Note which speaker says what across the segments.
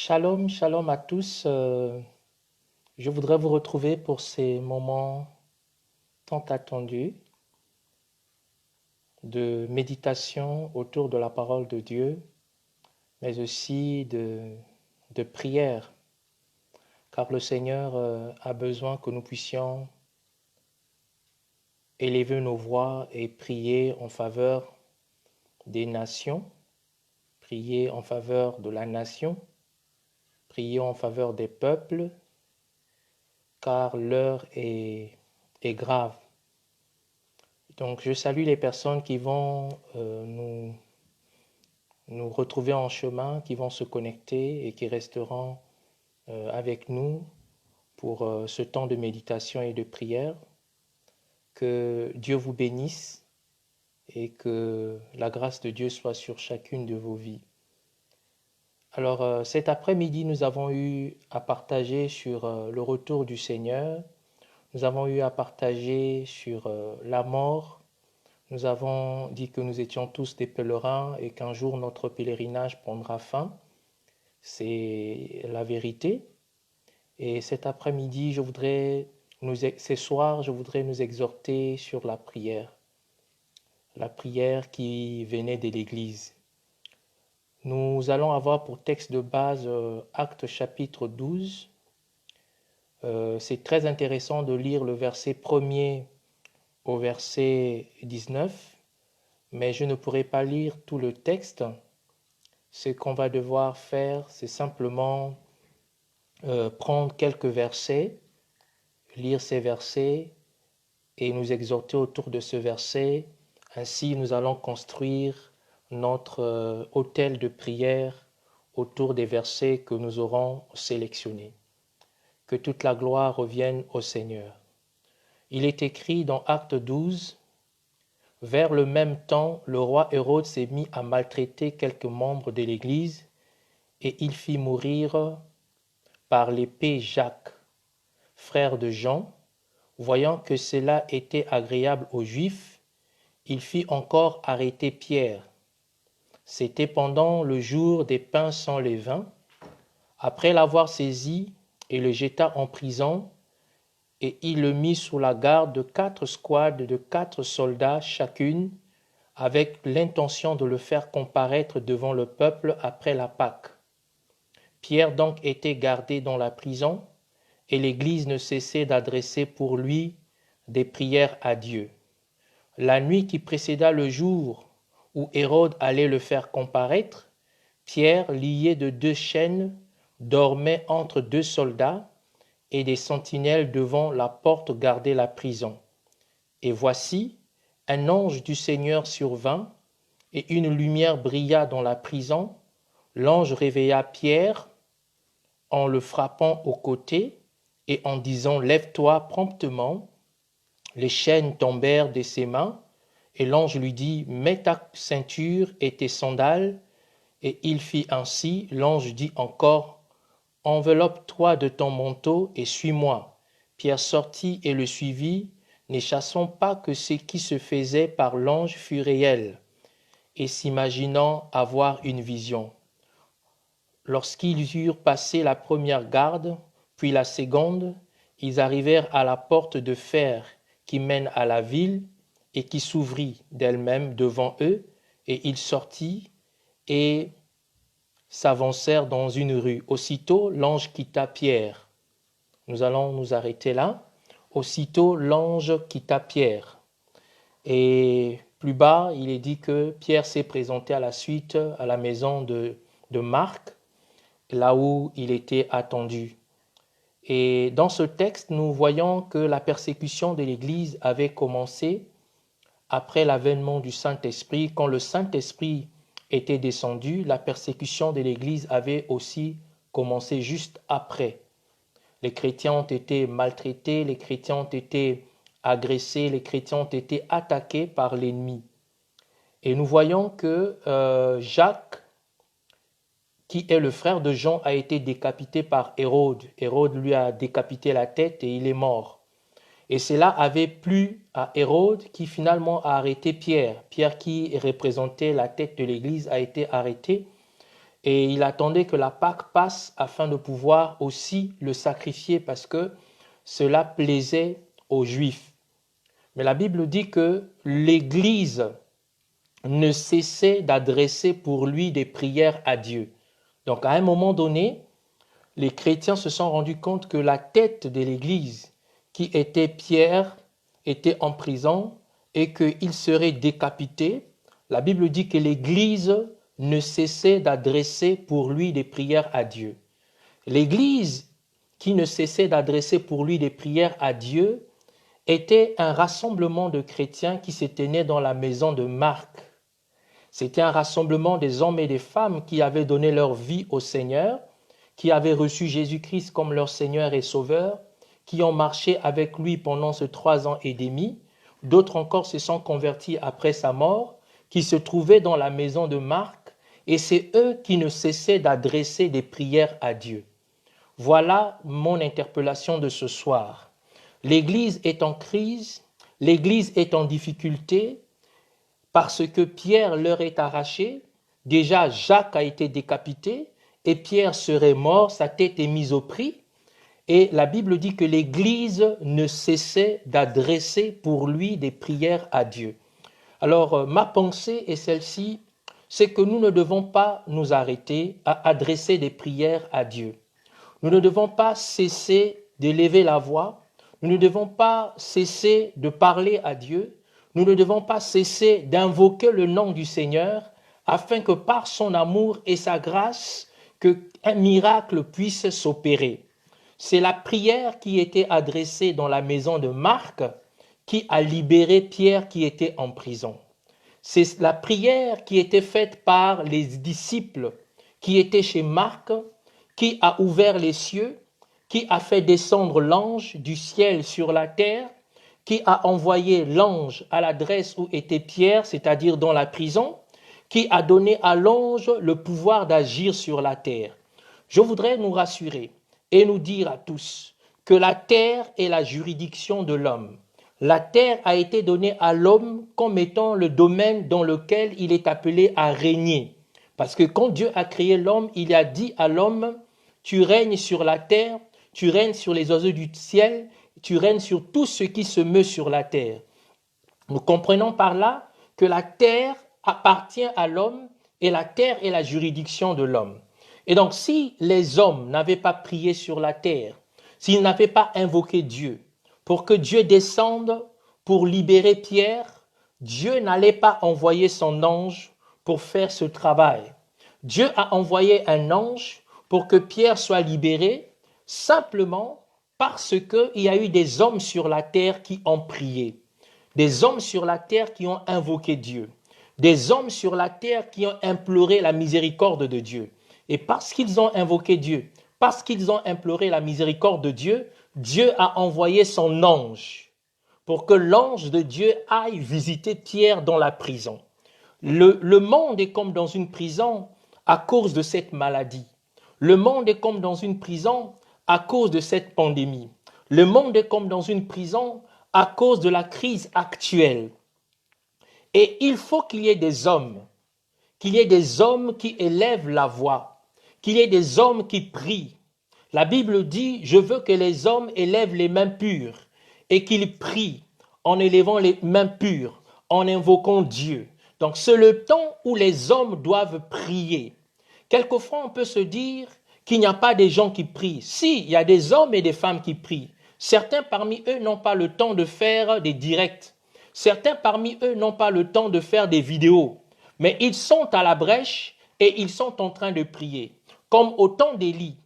Speaker 1: Shalom, shalom à tous. Je voudrais vous retrouver pour ces moments tant attendus de méditation autour de la parole de Dieu, mais aussi de prière, car le Seigneur a besoin que nous puissions élever nos voix et prier en faveur des nations, prier en faveur de la nation, prier en faveur des peuples, car l'heure est grave. Donc, je salue les personnes qui vont nous retrouver en chemin, qui vont se connecter et qui resteront avec nous pour ce temps de méditation et de prière. Que Dieu vous bénisse et que la grâce de Dieu soit sur chacune de vos vies. Alors, cet après-midi, nous avons eu à partager sur le retour du Seigneur. Nous avons eu à partager sur la mort. Nous avons dit que nous étions tous des pèlerins et qu'un jour notre pèlerinage prendra fin. C'est la vérité. Et cet après-midi, ce soir, je voudrais nous exhorter sur la prière qui venait de l'Église. Nous allons avoir pour texte de base Actes chapitre 12. C'est très intéressant de lire le verset 1er au verset 19, mais je ne pourrai pas lire tout le texte. Ce qu'on va devoir faire, c'est simplement prendre quelques versets, lire ces versets et nous exhorter autour de ce verset. Ainsi, nous allons construire notre autel de prière autour des versets que nous aurons sélectionnés. Que toute la gloire revienne au Seigneur. Il est écrit dans Acte 12, « Vers le même temps, le roi Hérode s'est mis à maltraiter quelques membres de l'Église et il fit mourir par l'épée Jacques, frère de Jean. Voyant que cela était agréable aux Juifs, il fit encore arrêter Pierre. C'était pendant le jour des pains sans levain. Après l'avoir saisi et le jeta en prison, et il le mit sous la garde de 4 squads de 4 soldats chacune, avec l'intention de le faire comparaître devant le peuple après la Pâque. Pierre donc était gardé dans la prison, et l'Église ne cessait d'adresser pour lui des prières à Dieu. La nuit qui précéda le jour où Hérode allait le faire comparaître, Pierre, lié de 2 chaînes, dormait entre 2 soldats, et des sentinelles devant la porte gardaient la prison. Et voici, un ange du Seigneur survint, et une lumière brilla dans la prison. L'ange réveilla Pierre en le frappant au côté et en disant « Lève-toi promptement ». Les chaînes tombèrent de ses mains, et l'ange lui dit « Mets ta ceinture et tes sandales ». Et il fit ainsi. L'ange dit encore « Enveloppe-toi de ton manteau et suis-moi ». Pierre sortit et le suivit, ne chassant pas que ce qui se faisait par l'ange fût réel, et s'imaginant avoir une vision. Lorsqu'ils eurent passé la première garde, puis la seconde, ils arrivèrent à la porte de fer qui mène à la ville et qui s'ouvrit d'elle-même devant eux, et ils sortirent et s'avancèrent dans une rue. Aussitôt, l'ange quitta Pierre. Nous allons nous arrêter là. Aussitôt, l'ange quitta Pierre. Et plus bas, il est dit que Pierre s'est présenté à la suite à la maison de Marc, là où il était attendu. Et dans ce texte, nous voyons que la persécution de l'Église avait commencé après l'avènement du Saint-Esprit. Quand le Saint-Esprit était descendu, la persécution de l'Église avait aussi commencé juste après. Les chrétiens ont été maltraités, les chrétiens ont été agressés, les chrétiens ont été attaqués par l'ennemi. Et nous voyons que Jacques, qui est le frère de Jean, a été décapité par Hérode. Hérode lui a décapité la tête et il est mort. Et cela avait plu à Hérode qui finalement a arrêté Pierre. Pierre qui représentait la tête de l'Église a été arrêté. et il attendait que la Pâque passe afin de pouvoir aussi le sacrifier parce que cela plaisait aux Juifs. Mais la Bible dit que l'Église ne cessait d'adresser pour lui des prières à Dieu. Donc à un moment donné, les chrétiens se sont rendus compte que la tête de l'Église, qui était Pierre, était en prison et qu'il serait décapité. La Bible dit que l'Église ne cessait d'adresser pour lui des prières à Dieu. L'Église qui ne cessait d'adresser pour lui des prières à Dieu était un rassemblement de chrétiens qui se tenaient dans la maison de Marc. C'était un rassemblement des hommes et des femmes qui avaient donné leur vie au Seigneur, qui avaient reçu Jésus-Christ comme leur Seigneur et Sauveur, qui ont marché avec lui pendant ces 3 ans et demi. D'autres encore se sont convertis après sa mort, qui se trouvaient dans la maison de Marc, et c'est eux qui ne cessaient d'adresser des prières à Dieu. Voilà mon interpellation de ce soir. L'Église est en crise, l'Église est en difficulté, parce que Pierre leur est arraché. Déjà, Jacques a été décapité, et Pierre serait mort, sa tête est mise au prix. Et la Bible dit que l'Église ne cessait d'adresser pour lui des prières à Dieu. Alors, ma pensée est celle-ci, c'est que nous ne devons pas nous arrêter à adresser des prières à Dieu. Nous ne devons pas cesser d'élever la voix, nous ne devons pas cesser de parler à Dieu, nous ne devons pas cesser d'invoquer le nom du Seigneur afin que par son amour et sa grâce, qu'un miracle puisse s'opérer. C'est la prière qui était adressée dans la maison de Marc qui a libéré Pierre qui était en prison. C'est la prière qui était faite par les disciples qui étaient chez Marc, qui a ouvert les cieux, qui a fait descendre l'ange du ciel sur la terre, qui a envoyé l'ange à l'adresse où était Pierre, c'est-à-dire dans la prison, qui a donné à l'ange le pouvoir d'agir sur la terre. Je voudrais nous rassurer et nous dire à tous que la terre est la juridiction de l'homme. La terre a été donnée à l'homme comme étant le domaine dans lequel il est appelé à régner. Parce que quand Dieu a créé l'homme, il a dit à l'homme, tu règnes sur la terre, tu règnes sur les oiseaux du ciel, tu règnes sur tout ce qui se meut sur la terre. Nous comprenons par là que la terre appartient à l'homme et la terre est la juridiction de l'homme. Et donc si les hommes n'avaient pas prié sur la terre, s'ils n'avaient pas invoqué Dieu pour que Dieu descende pour libérer Pierre, Dieu n'allait pas envoyer son ange pour faire ce travail. Dieu a envoyé un ange pour que Pierre soit libéré simplement parce qu'il y a eu des hommes sur la terre qui ont prié, des hommes sur la terre qui ont invoqué Dieu, des hommes sur la terre qui ont imploré la miséricorde de Dieu. Et parce qu'ils ont invoqué Dieu, parce qu'ils ont imploré la miséricorde de Dieu, Dieu a envoyé son ange pour que l'ange de Dieu aille visiter Pierre dans la prison. Le monde est comme dans une prison à cause de cette maladie. Le monde est comme dans une prison à cause de cette pandémie. Le monde est comme dans une prison à cause de la crise actuelle. Et il faut qu'il y ait des hommes qui élèvent la voix, qu'il y ait des hommes qui prient. La Bible dit, je veux que les hommes élèvent les mains pures et qu'ils prient en élevant les mains pures, en invoquant Dieu. Donc c'est le temps où les hommes doivent prier. Quelquefois on peut se dire qu'il n'y a pas des gens qui prient. Si, il y a des hommes et des femmes qui prient. Certains parmi eux n'ont pas le temps de faire des directs. Certains parmi eux n'ont pas le temps de faire des vidéos. Mais ils sont à la brèche et ils sont en train de prier. Comme au temps d'Élie.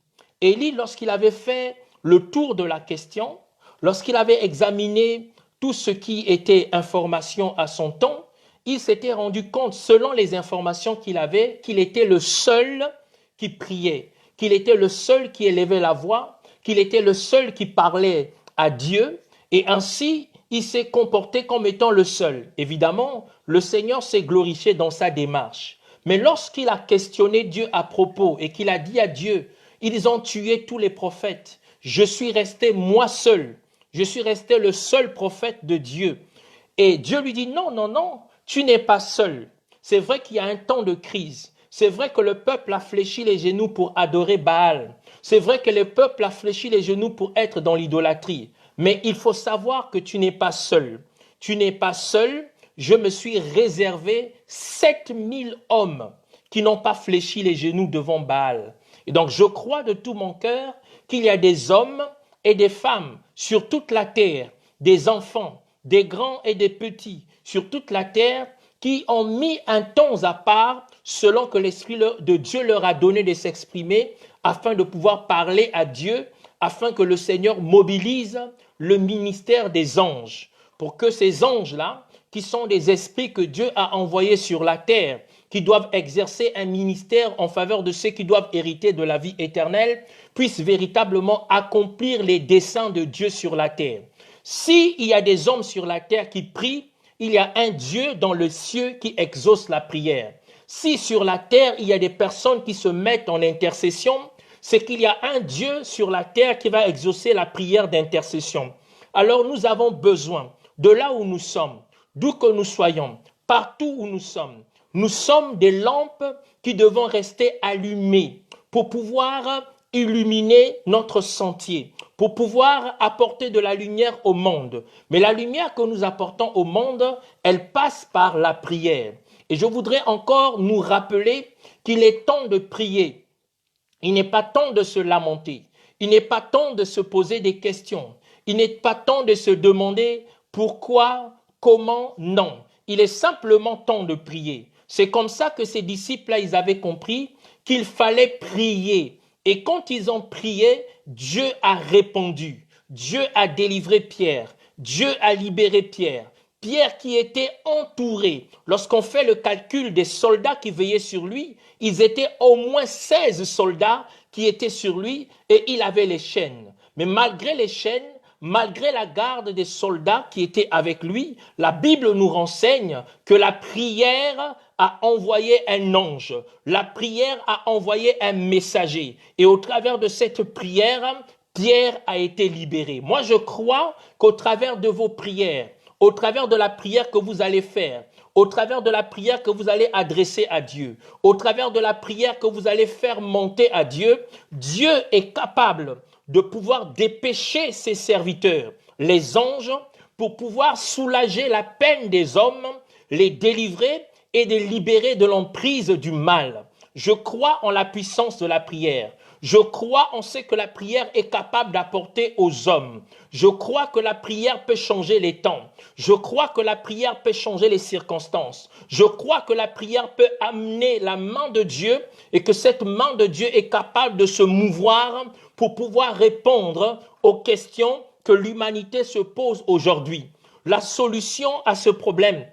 Speaker 1: Élie, lorsqu'il avait fait le tour de la question, lorsqu'il avait examiné tout ce qui était information à son temps, il s'était rendu compte, selon les informations qu'il avait, qu'il était le seul qui priait, qu'il était le seul qui élevait la voix, qu'il était le seul qui parlait à Dieu, et ainsi il s'est comporté comme étant le seul. Évidemment, le Seigneur s'est glorifié dans sa démarche. Mais lorsqu'il a questionné Dieu à propos et qu'il a dit à Dieu, ils ont tué tous les prophètes, je suis resté moi seul, je suis resté le seul prophète de Dieu. Et Dieu lui dit, non, non, non, tu n'es pas seul. C'est vrai qu'il y a un temps de crise, C'est vrai que le peuple a fléchi les genoux pour adorer Baal. C'est vrai que le peuple a fléchi les genoux pour être dans l'idolâtrie. Mais il faut savoir que tu n'es pas seul. Tu n'es pas seul. Je me suis réservé 7000 hommes qui n'ont pas fléchi les genoux devant Baal. Et donc je crois de tout mon cœur qu'il y a des hommes et des femmes sur toute la terre, des enfants, des grands et des petits, sur toute la terre, qui ont mis un temps à part selon que l'Esprit de Dieu leur a donné de s'exprimer afin de pouvoir parler à Dieu, afin que le Seigneur mobilise le ministère des anges, pour que ces anges-là, qui sont des esprits que Dieu a envoyés sur la terre, qui doivent exercer un ministère en faveur de ceux qui doivent hériter de la vie éternelle, puissent véritablement accomplir les desseins de Dieu sur la terre. S'il y a des hommes sur la terre qui prient, il y a un Dieu dans le ciel qui exauce la prière. Si sur la terre, il y a des personnes qui se mettent en intercession, c'est qu'il y a un Dieu sur la terre qui va exaucer la prière d'intercession. Alors nous avons besoin, de là où nous sommes, d'où que nous soyons, partout où nous sommes des lampes qui devons rester allumées pour pouvoir illuminer notre sentier, pour pouvoir apporter de la lumière au monde. Mais la lumière que nous apportons au monde, elle passe par la prière. Et je voudrais encore nous rappeler qu'il est temps de prier. Il n'est pas temps de se lamenter. Il n'est pas temps de se poser des questions. Il n'est pas temps de se demander pourquoi, comment, non. Il est simplement temps de prier. C'est comme ça que ces disciples-là, ils avaient compris qu'il fallait prier. Et quand ils ont prié, Dieu a répondu. Dieu a délivré Pierre. Dieu a libéré Pierre. Pierre qui était entouré. Lorsqu'on fait le calcul des soldats qui veillaient sur lui, ils étaient au moins 16 soldats qui étaient sur lui et il avait les chaînes. Mais malgré les chaînes, malgré la garde des soldats qui étaient avec lui, la Bible nous renseigne que la prière a envoyé un ange. La prière a envoyé un messager. Et au travers de cette prière, Pierre a été libéré. Moi, je crois qu'au travers de vos prières, au travers de la prière que vous allez faire, au travers de la prière que vous allez adresser à Dieu, au travers de la prière que vous allez faire monter à Dieu, Dieu est capable de pouvoir dépêcher ses serviteurs, les anges, pour pouvoir soulager la peine des hommes, les délivrer et les libérer de l'emprise du mal. Je crois en la puissance de la prière. Je crois en ce que la prière est capable d'apporter aux hommes. Je crois que la prière peut changer les temps. Je crois que la prière peut changer les circonstances. Je crois que la prière peut amener la main de Dieu et que cette main de Dieu est capable de se mouvoir pour pouvoir répondre aux questions que l'humanité se pose aujourd'hui. La solution à ce problème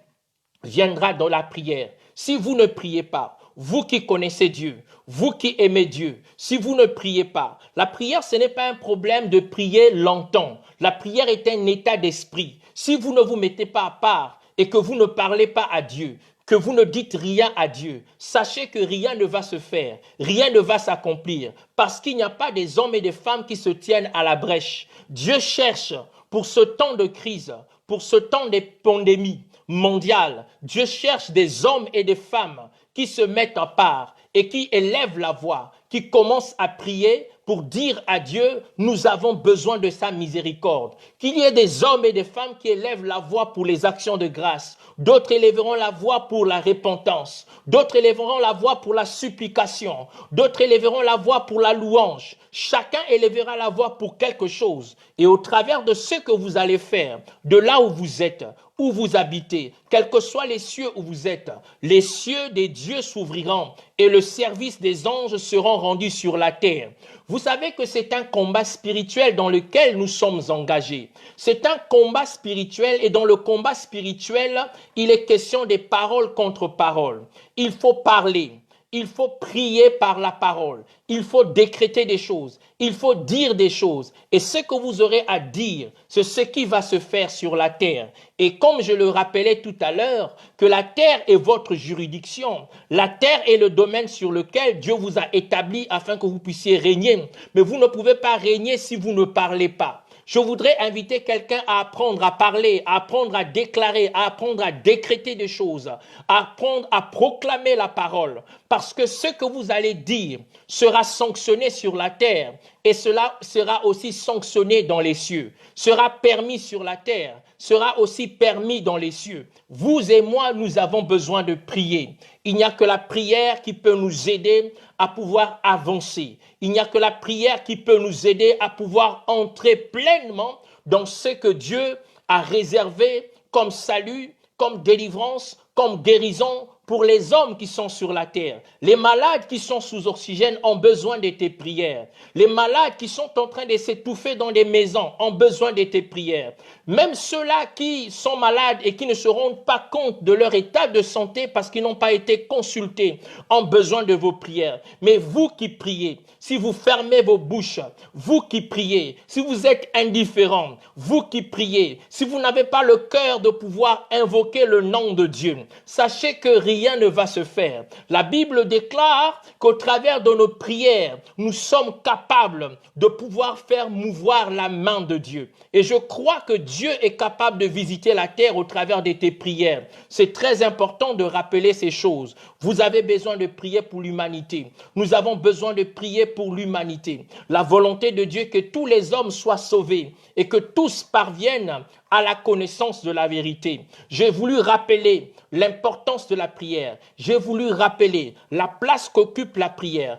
Speaker 1: viendra dans la prière. Si vous ne priez pas, vous qui connaissez Dieu, vous qui aimez Dieu, si vous ne priez pas, la prière, ce n'est pas un problème de prier longtemps. La prière est un état d'esprit. Si vous ne vous mettez pas à part et que vous ne parlez pas à Dieu, que vous ne dites rien à Dieu, sachez que rien ne va se faire, rien ne va s'accomplir, parce qu'il n'y a pas des hommes et des femmes qui se tiennent à la brèche. Dieu cherche pour ce temps de crise, pour ce temps de pandémie mondiale, Dieu cherche des hommes et des femmes qui se mettent à part et qui élèvent la voix, qui commencent à prier pour dire à Dieu, nous avons besoin de sa miséricorde. Qu'il y ait des hommes et des femmes qui élèvent la voix pour les actions de grâce. D'autres élèveront la voix pour la repentance. D'autres élèveront la voix pour la supplication. D'autres élèveront la voix pour la louange. Chacun élèvera la voix pour quelque chose. Et au travers de ce que vous allez faire, de là où vous êtes, où vous habitez, quels que soient les cieux où vous êtes, les cieux des dieux s'ouvriront et le service des anges seront rendus sur la terre. Vous savez que c'est un combat spirituel dans lequel nous sommes engagés. C'est un combat spirituel et dans le combat spirituel, il est question des paroles contre paroles. Il faut parler. Il faut prier par la parole. Il faut décréter des choses. Il faut dire des choses. Et ce que vous aurez à dire, c'est ce qui va se faire sur la terre. Et comme je le rappelais tout à l'heure, que la terre est votre juridiction. La terre est le domaine sur lequel Dieu vous a établi afin que vous puissiez régner. Mais vous ne pouvez pas régner si vous ne parlez pas. Je voudrais inviter quelqu'un à apprendre à parler, à apprendre à déclarer, à apprendre à décréter des choses, à apprendre à proclamer la parole. Parce que ce que vous allez dire sera sanctionné sur la terre et cela sera aussi sanctionné dans les cieux, sera permis sur la terre, sera aussi permis dans les cieux. Vous et moi, nous avons besoin de prier. Il n'y a que la prière qui peut nous aider à pouvoir avancer. Il n'y a que la prière qui peut nous aider à pouvoir entrer pleinement dans ce que Dieu a réservé comme salut, comme délivrance, comme guérison pour les hommes qui sont sur la terre. Les malades qui sont sous oxygène ont besoin de tes prières. Les malades qui sont en train de s'étouffer dans des maisons ont besoin de tes prières. Même ceux-là qui sont malades et qui ne se rendent pas compte de leur état de santé parce qu'ils n'ont pas été consultés ont besoin de vos prières. Mais vous qui priez, si vous fermez vos bouches, vous qui priez, si vous êtes indifférent, vous qui priez, si vous n'avez pas le cœur de pouvoir invoquer le nom de Dieu, sachez que rien ne va se faire. La Bible déclare qu'au travers de nos prières, nous sommes capables de pouvoir faire mouvoir la main de Dieu. Et je crois que Dieu est capable de visiter la terre au travers de tes prières. C'est très important de rappeler ces choses. Vous avez besoin de prier pour l'humanité. Nous avons besoin de prier pour l'humanité. La volonté de Dieu est que tous les hommes soient sauvés et que tous parviennent à la connaissance de la vérité. J'ai voulu rappeler l'importance de la prière. J'ai voulu rappeler la place qu'occupe la prière.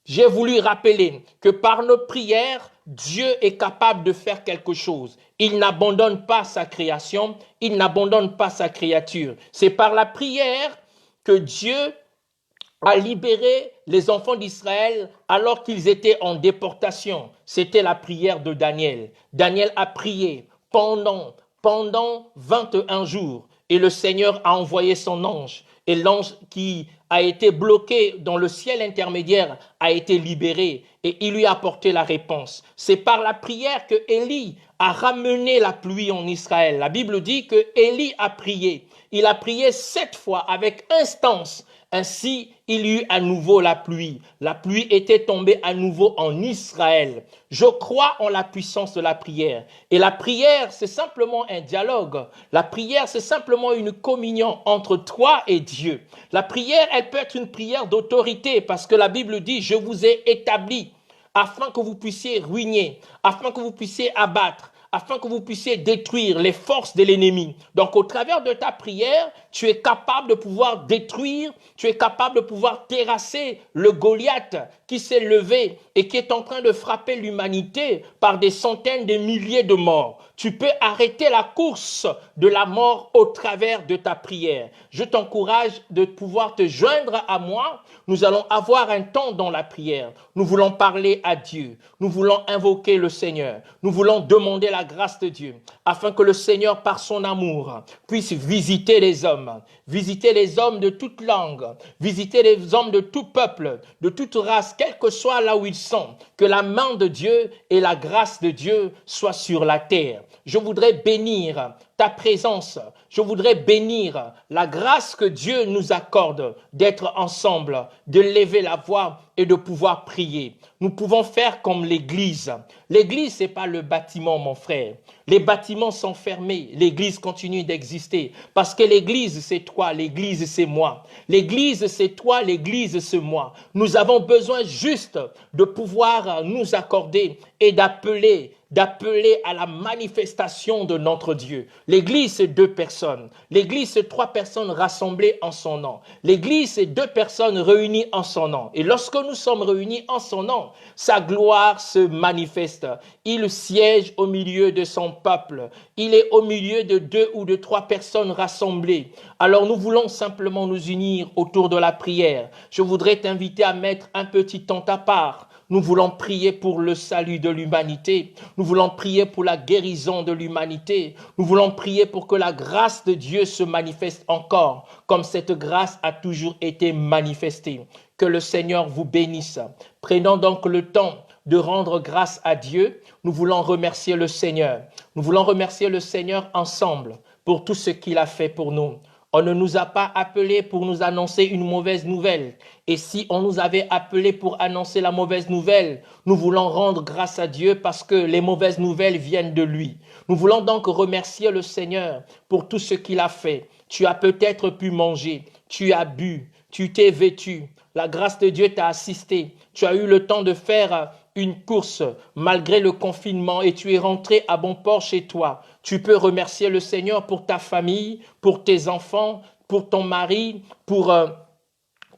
Speaker 1: J'ai voulu rappeler que par nos prières, Dieu est capable de faire quelque chose. Il n'abandonne pas sa création, il n'abandonne pas sa créature. C'est par la prière que Dieu a libéré les enfants d'Israël alors qu'ils étaient en déportation. C'était la prière de Daniel. Daniel a prié pendant 21 jours et le Seigneur a envoyé son ange. Et l'ange qui a été bloqué dans le ciel intermédiaire a été libéré et il lui a apporté la réponse. C'est par la prière que Élie a ramené la pluie en Israël. La Bible dit que Élie a prié. Il a prié 7 fois avec instance. Ainsi, il y eut à nouveau la pluie. La pluie était tombée à nouveau en Israël. Je crois en la puissance de la prière. Et la prière, c'est simplement un dialogue. La prière, c'est simplement une communion entre toi et Dieu. La prière, elle peut être une prière d'autorité parce que la Bible dit « Je vous ai établi afin que vous puissiez ruiner, afin que vous puissiez abattre, afin que vous puissiez détruire les forces de l'ennemi. » Donc, au travers de ta prière, tu es capable de pouvoir détruire, tu es capable de pouvoir terrasser le Goliath qui s'est levé et qui est en train de frapper l'humanité par des centaines de milliers de morts. Tu peux arrêter la course de la mort au travers de ta prière. Je t'encourage de pouvoir te joindre à moi. Nous allons avoir un temps dans la prière. Nous voulons parler à Dieu. Nous voulons invoquer le Seigneur. Nous voulons demander la grâce de Dieu afin que le Seigneur, par son amour, puisse visiter les hommes de toute langue, visiter les hommes de tout peuple, de toute race, quel que soit là où ils sont, que la main de Dieu et la grâce de Dieu soient sur la terre. Je voudrais bénir ta présence. Je voudrais bénir la grâce que Dieu nous accorde d'être ensemble, de lever la voix et de pouvoir prier. Nous pouvons faire comme l'Église. L'Église, ce n'est pas le bâtiment, mon frère. Les bâtiments sont fermés. L'Église continue d'exister. Parce que l'Église, c'est toi. L'Église, c'est moi. L'Église, c'est toi. L'Église, c'est moi. Nous avons besoin juste de pouvoir nous accorder et d'appeler à la manifestation de notre Dieu. L'Église, c'est 2 personnes. L'Église, c'est 3 personnes rassemblées en son nom. L'Église, c'est 2 personnes réunies en son nom. Et lorsque nous sommes réunis en son nom, sa gloire se manifeste. Il siège au milieu de son peuple. Il est au milieu de 2 ou de 3 personnes rassemblées. Alors nous voulons simplement nous unir autour de la prière. Je voudrais t'inviter à mettre un petit temps à part. Nous voulons prier pour le salut de l'humanité. Nous voulons prier pour la guérison de l'humanité. Nous voulons prier pour que la grâce de Dieu se manifeste encore, comme cette grâce a toujours été manifestée. Que le Seigneur vous bénisse. Prenons donc le temps de rendre grâce à Dieu. Nous voulons remercier le Seigneur. Nous voulons remercier le Seigneur ensemble pour tout ce qu'il a fait pour nous. On ne nous a pas appelés pour nous annoncer une mauvaise nouvelle. Et si on nous avait appelés pour annoncer la mauvaise nouvelle, nous voulons rendre grâce à Dieu parce que les mauvaises nouvelles viennent de lui. Nous voulons donc remercier le Seigneur pour tout ce qu'il a fait. Tu as peut-être pu manger, tu as bu, tu t'es vêtu. La grâce de Dieu t'a assisté. Tu as eu le temps de faire une course malgré le confinement et tu es rentré à bon port chez toi. Tu peux remercier le Seigneur pour ta famille, pour tes enfants, pour ton mari, pour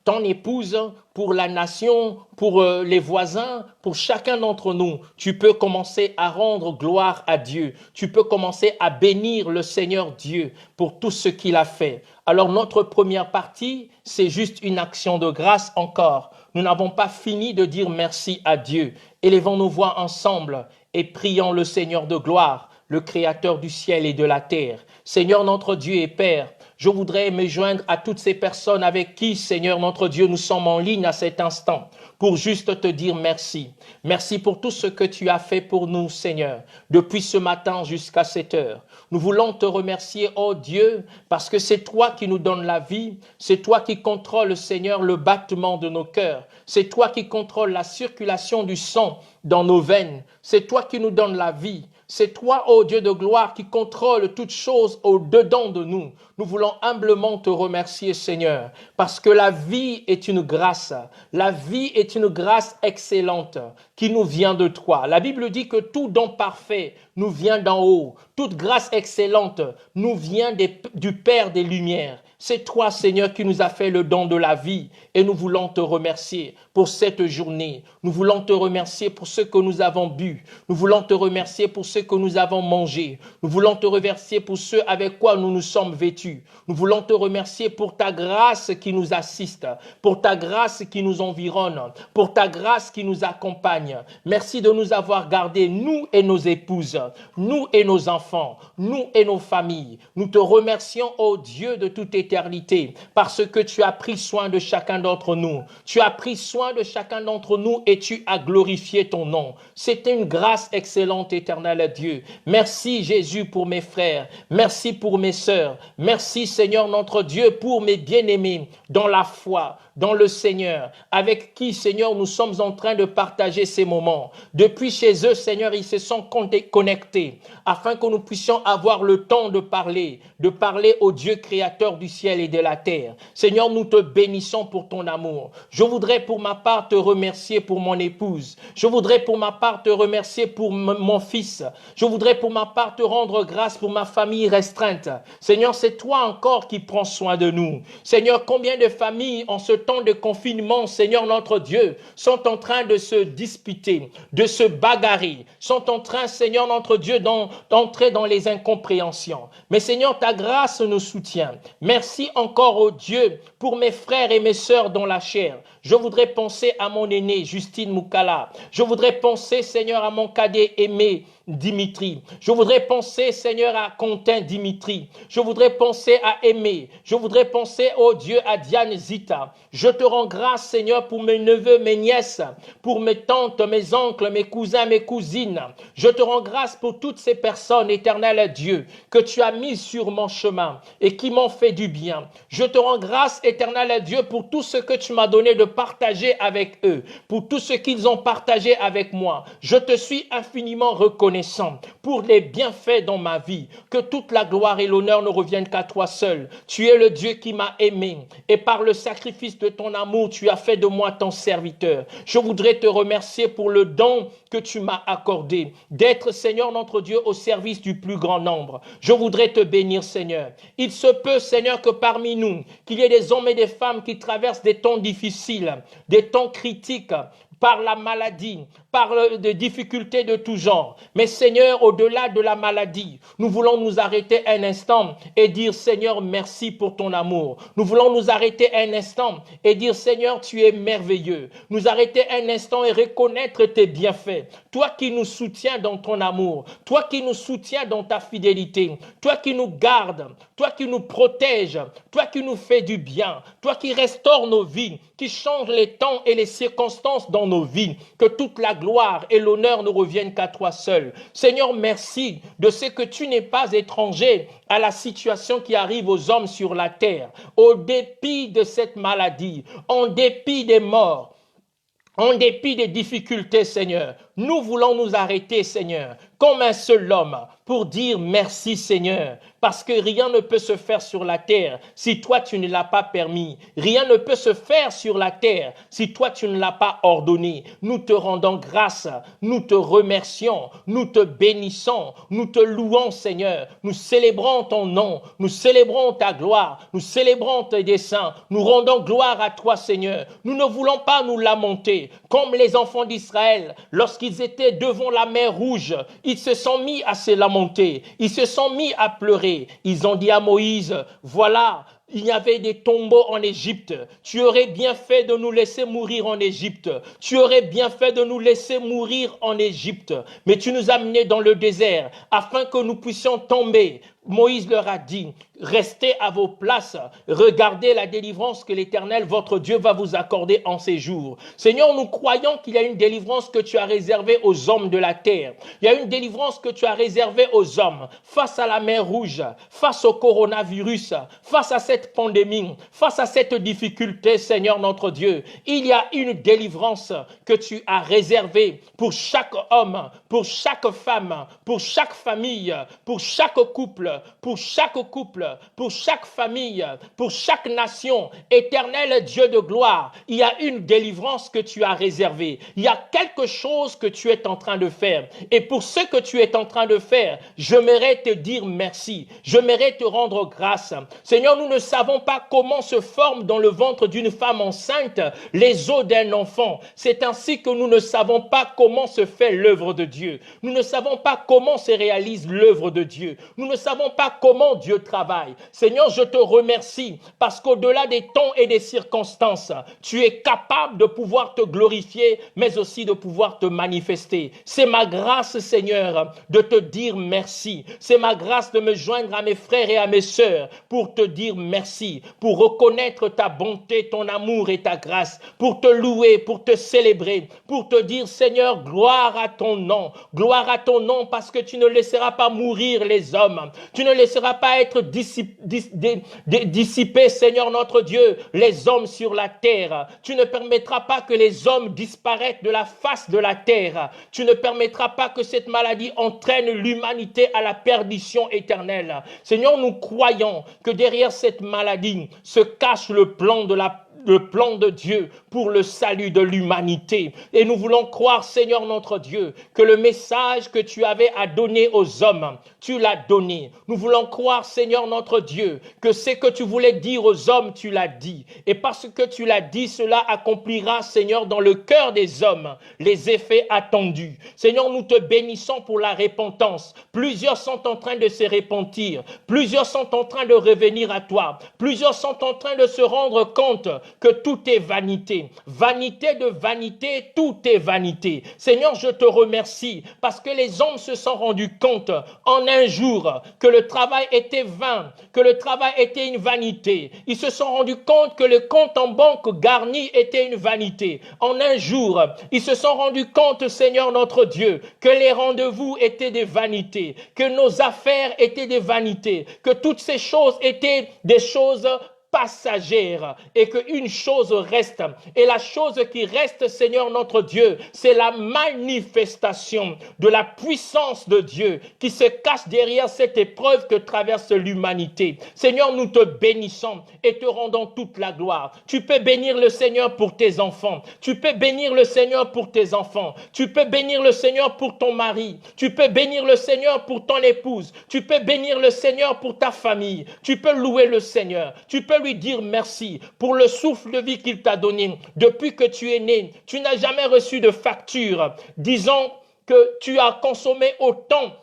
Speaker 1: ton épouse, pour la nation, pour les voisins, pour chacun d'entre nous. Tu peux commencer à rendre gloire à Dieu. Tu peux commencer à bénir le Seigneur Dieu pour tout ce qu'il a fait. Alors notre première partie, c'est juste une action de grâce encore. Nous n'avons pas fini de dire merci à Dieu. Élevons nos voix ensemble et prions le Seigneur de gloire, le Créateur du ciel et de la terre. Seigneur notre Dieu et Père, je voudrais me joindre à toutes ces personnes avec qui, Seigneur notre Dieu, nous sommes en ligne à cet instant pour juste te dire merci. Merci pour tout ce que tu as fait pour nous, Seigneur, depuis ce matin jusqu'à cette heure. Nous voulons te remercier, oh Dieu, parce que c'est toi qui nous donnes la vie, c'est toi qui contrôles, Seigneur, le battement de nos cœurs, c'est toi qui contrôles la circulation du sang dans nos veines, c'est toi qui nous donnes la vie. C'est toi, ô Dieu de gloire, qui contrôle toutes choses au-dedans de nous. Nous voulons humblement te remercier, Seigneur, parce que la vie est une grâce. La vie est une grâce excellente qui nous vient de toi. La Bible dit que tout don parfait nous vient d'en haut. Toute grâce excellente nous vient du Père des Lumières. C'est toi, Seigneur, qui nous a fait le don de la vie et nous voulons te remercier pour cette journée. Nous voulons te remercier pour ce que nous avons bu. Nous voulons te remercier pour ce que nous avons mangé. Nous voulons te remercier pour ce avec quoi nous nous sommes vêtus. Nous voulons te remercier pour ta grâce qui nous assiste, pour ta grâce qui nous environne, pour ta grâce qui nous accompagne. Merci de nous avoir gardés, nous et nos épouses, nous et nos enfants, nous et nos familles. Nous te remercions, ô Dieu de toute éternité, parce que tu as pris soin de chacun d'entre nous. Tu as pris soin de chacun d'entre nous et tu as glorifié ton nom. C'était une grâce excellente, éternelle à Dieu. Merci Jésus pour mes frères. Merci pour mes sœurs. Merci Seigneur notre Dieu pour mes bien-aimés dans la foi, dans le Seigneur, avec qui, Seigneur, nous sommes en train de partager ces moments. Depuis chez eux, Seigneur, ils se sont connectés afin que nous puissions avoir le temps de parler au Dieu créateur du ciel et de la terre. Seigneur, nous te bénissons pour ton amour. Je voudrais pour ma part te remercier pour mon épouse. Je voudrais pour ma part te remercier pour mon fils. Je voudrais pour ma part te rendre grâce pour ma famille restreinte. Seigneur, c'est toi encore qui prends soin de nous. Seigneur, combien de familles en ce temps de confinement, Seigneur notre Dieu, sont en train de se disputer, de se bagarrer, sont en train, Seigneur notre Dieu, d'entrer dans les incompréhensions. Mais Seigneur, ta grâce nous soutient. Merci encore, ô Dieu, pour mes frères et mes sœurs dans la chair. Je voudrais penser à mon aîné, Justine Moukala. Je voudrais penser, Seigneur, à mon cadet aimé, Dimitri. Je voudrais penser, Seigneur, à Quentin Dimitri. Je voudrais penser à Aimé. Je voudrais penser, oh Dieu, à Diane Zita. Je te rends grâce, Seigneur, pour mes neveux, mes nièces, pour mes tantes, mes oncles, mes cousins, mes cousines. Je te rends grâce pour toutes ces personnes, éternel Dieu, que tu as mises sur mon chemin et qui m'ont fait du bien. Je te rends grâce, éternel Dieu, pour tout ce que tu m'as donné de partager avec eux, pour tout ce qu'ils ont partagé avec moi. Je te suis infiniment reconnaissant pour les bienfaits dans ma vie. Que toute la gloire et l'honneur ne reviennent qu'à toi seul. Tu es le Dieu qui m'a aimé et par le sacrifice de ton amour, tu as fait de moi ton serviteur. Je voudrais te remercier pour le don que tu m'as accordé, d'être, Seigneur notre Dieu, au service du plus grand nombre. Je voudrais te bénir, Seigneur. Il se peut, Seigneur, que parmi nous, qu'il y ait des hommes et des femmes qui traversent des temps difficiles, des temps critiques, par la maladie, par des difficultés de tout genre. Mais Seigneur, au-delà de la maladie, nous voulons nous arrêter un instant et dire, Seigneur, merci pour ton amour. Nous voulons nous arrêter un instant et dire, Seigneur, tu es merveilleux. Nous arrêter un instant et reconnaître tes bienfaits. Toi qui nous soutiens dans ton amour, toi qui nous soutiens dans ta fidélité, toi qui nous gardes, toi qui nous protèges, toi qui nous fais du bien, toi qui restaures nos vies, qui change les temps et les circonstances dans nos vies, que toute la gloire et l'honneur ne reviennent qu'à toi seul. Seigneur, merci de ce que tu n'es pas étranger à la situation qui arrive aux hommes sur la terre, au dépit de cette maladie, en dépit des morts. En dépit des difficultés, Seigneur, nous voulons nous arrêter, Seigneur, comme un seul homme, pour dire merci, Seigneur, parce que rien ne peut se faire sur la terre si toi tu ne l'as pas permis. Rien ne peut se faire sur la terre si toi tu ne l'as pas ordonné. Nous te rendons grâce, nous te remercions, nous te bénissons, nous te louons, Seigneur. Nous célébrons ton nom, nous célébrons ta gloire, nous célébrons tes desseins, nous rendons gloire à toi, Seigneur. Nous ne voulons pas nous lamenter, comme les enfants d'Israël, lorsqu'ils étaient devant la mer Rouge, ils se sont mis à se lamenter, ils se sont mis à pleurer. Ils ont dit à Moïse, voilà, il y avait des tombeaux en Égypte. Tu aurais bien fait de nous laisser mourir en Égypte. Tu aurais bien fait de nous laisser mourir en Égypte. Mais tu nous as menés dans le désert afin que nous puissions tomber. Moïse leur a dit, restez à vos places, regardez la délivrance que l'Éternel, votre Dieu, va vous accorder en ces jours. Seigneur, nous croyons qu'il y a une délivrance que tu as réservée aux hommes de la terre. Il y a une délivrance que tu as réservée aux hommes face à la mer Rouge, face au coronavirus, face à cette pandémie, face à cette difficulté, Seigneur notre Dieu. Il y a une délivrance que tu as réservée pour chaque homme, pour chaque femme, pour chaque famille, pour chaque couple, pour chaque famille, pour chaque nation. Éternel Dieu de gloire, il y a une délivrance que tu as réservée. Il y a quelque chose que tu es en train de faire. Et pour ce que tu es en train de faire, j'aimerais te dire merci. J'aimerais te rendre grâce. Seigneur, nous ne savons pas comment se forment dans le ventre d'une femme enceinte les os d'un enfant. C'est ainsi que nous ne savons pas comment se fait l'œuvre de Dieu. Nous ne savons pas comment se réalise l'œuvre de Dieu. Nous ne savons pas comment Dieu travaille. Seigneur, je te remercie parce qu'au-delà des temps et des circonstances, tu es capable de pouvoir te glorifier, mais aussi de pouvoir te manifester. C'est ma grâce, Seigneur, de te dire merci. C'est ma grâce de me joindre à mes frères et à mes sœurs pour te dire merci, pour reconnaître ta bonté, ton amour et ta grâce, pour te louer, pour te célébrer, pour te dire, Seigneur, gloire à ton nom parce que tu ne laisseras pas mourir les hommes. Tu ne laisseras pas être dissipé, Seigneur notre Dieu, les hommes sur la terre. Tu ne permettras pas que les hommes disparaissent de la face de la terre. Tu ne permettras pas que cette maladie entraîne l'humanité à la perdition éternelle. Seigneur, nous croyons que derrière cette maladie se cache le plan de Dieu pour le salut de l'humanité. Et nous voulons croire, Seigneur notre Dieu, que le message que tu avais à donner aux hommes, tu l'as donné. Nous voulons croire, Seigneur notre Dieu, que ce que tu voulais dire aux hommes, tu l'as dit. Et parce que tu l'as dit, cela accomplira, Seigneur, dans le cœur des hommes, les effets attendus. Seigneur, nous te bénissons pour la repentance. Plusieurs sont en train de se repentir. Plusieurs sont en train de revenir à toi. Plusieurs sont en train de se rendre compte que tout est vanité. Vanité de vanité, tout est vanité. Seigneur, je te remercie parce que les hommes se sont rendus compte en un jour que le travail était vain, que le travail était une vanité. Ils se sont rendus compte que le compte en banque garni était une vanité. En un jour, ils se sont rendus compte, Seigneur notre Dieu, que les rendez-vous étaient des vanités, que nos affaires étaient des vanités, que toutes ces choses étaient des choses passagère et qu'une chose reste. Et la chose qui reste, Seigneur notre Dieu, c'est la manifestation de la puissance de Dieu qui se cache derrière cette épreuve que traverse l'humanité. Seigneur, nous te bénissons et te rendons toute la gloire. Tu peux bénir le Seigneur pour tes enfants. Tu peux bénir le Seigneur pour tes enfants. Tu peux bénir le Seigneur pour ton mari. Tu peux bénir le Seigneur pour ton épouse. Tu peux bénir le Seigneur pour ta famille. Tu peux louer le Seigneur. Tu peux lui dire merci pour le souffle de vie qu'il t'a donné. Depuis que tu es né, tu n'as jamais reçu de facture disant que tu as consommé autant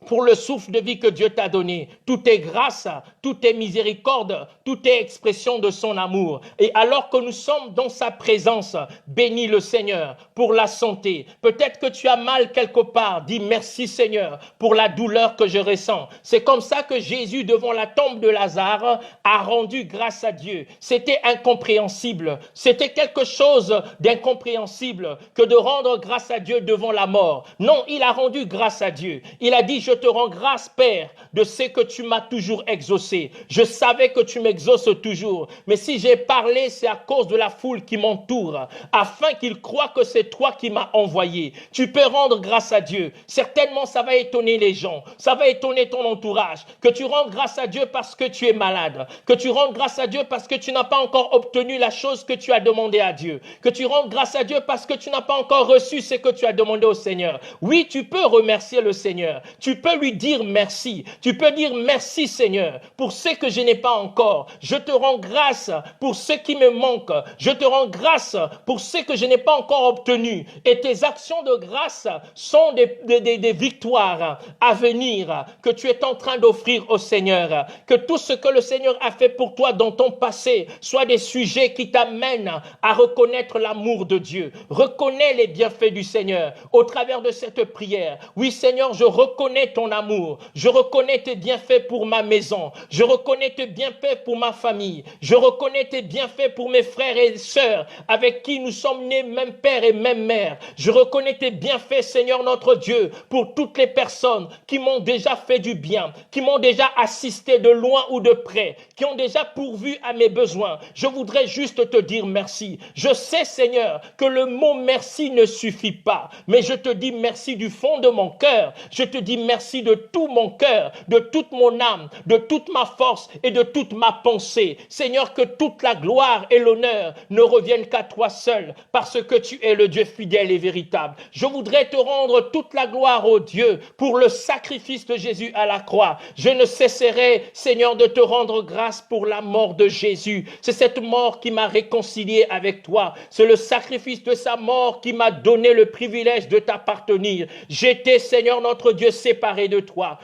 Speaker 1: pour le souffle de vie que Dieu t'a donné. Tout est grâce, tout est miséricorde, tout est expression de son amour. Et alors que nous sommes dans sa présence, bénis le Seigneur pour la santé. Peut-être que tu as mal quelque part. Dis merci Seigneur pour la douleur que je ressens. C'est comme ça que Jésus, devant la tombe de Lazare, a rendu grâce à Dieu. C'était incompréhensible. C'était quelque chose d'incompréhensible que de rendre grâce à Dieu devant la mort. Non, il a rendu grâce à Dieu. Il a dit, je te rends grâce, Père, de ce que tu m'as toujours exaucé. Je savais que tu m'exauces toujours. Mais si j'ai parlé, c'est à cause de la foule qui m'entoure, afin qu'ils croient que c'est toi qui m'as envoyé. Tu peux rendre grâce à Dieu. Certainement, ça va étonner les gens. Ça va étonner ton entourage. Que tu rendes grâce à Dieu parce que tu es malade. Que tu rendes grâce à Dieu parce que tu n'as pas encore obtenu la chose que tu as demandé à Dieu. Que tu rendes grâce à Dieu parce que tu n'as pas encore reçu ce que tu as demandé au Seigneur. Oui, tu peux remercier le Seigneur. Tu peux lui dire merci. Tu peux dire merci Seigneur pour ce que je n'ai pas encore. Je te rends grâce pour ce qui me manque. Je te rends grâce pour ce que je n'ai pas encore obtenu. Et tes actions de grâce sont des victoires à venir que tu es en train d'offrir au Seigneur. Que tout ce que le Seigneur a fait pour toi dans ton passé soit des sujets qui t'amènent à reconnaître l'amour de Dieu. Reconnais les bienfaits du Seigneur au travers de cette prière. Oui Seigneur, je reconnais ton amour. Je reconnais tes bienfaits pour ma maison. Je reconnais tes bienfaits pour ma famille. Je reconnais tes bienfaits pour mes frères et sœurs avec qui nous sommes nés même père et même mère. Je reconnais tes bienfaits, Seigneur notre Dieu, pour toutes les personnes qui m'ont déjà fait du bien, qui m'ont déjà assisté de loin ou de près, qui ont déjà pourvu à mes besoins. Je voudrais juste te dire merci. Je sais, Seigneur, que le mot merci ne suffit pas, mais je te dis merci du fond de mon cœur. Je te dis merci de tout mon cœur, de toute mon âme, de toute ma force et de toute ma pensée. Seigneur, que toute la gloire et l'honneur ne reviennent qu'à toi seul, parce que tu es le Dieu fidèle et véritable. Je voudrais te rendre toute la gloire, ô Dieu, pour le sacrifice de Jésus à la croix. Je ne cesserai, Seigneur, de te rendre grâce pour la mort de Jésus. C'est cette mort qui m'a réconcilié avec toi. C'est le sacrifice de sa mort qui m'a donné le privilège de t'appartenir. J'étais, Seigneur notre Dieu, séparé de toi.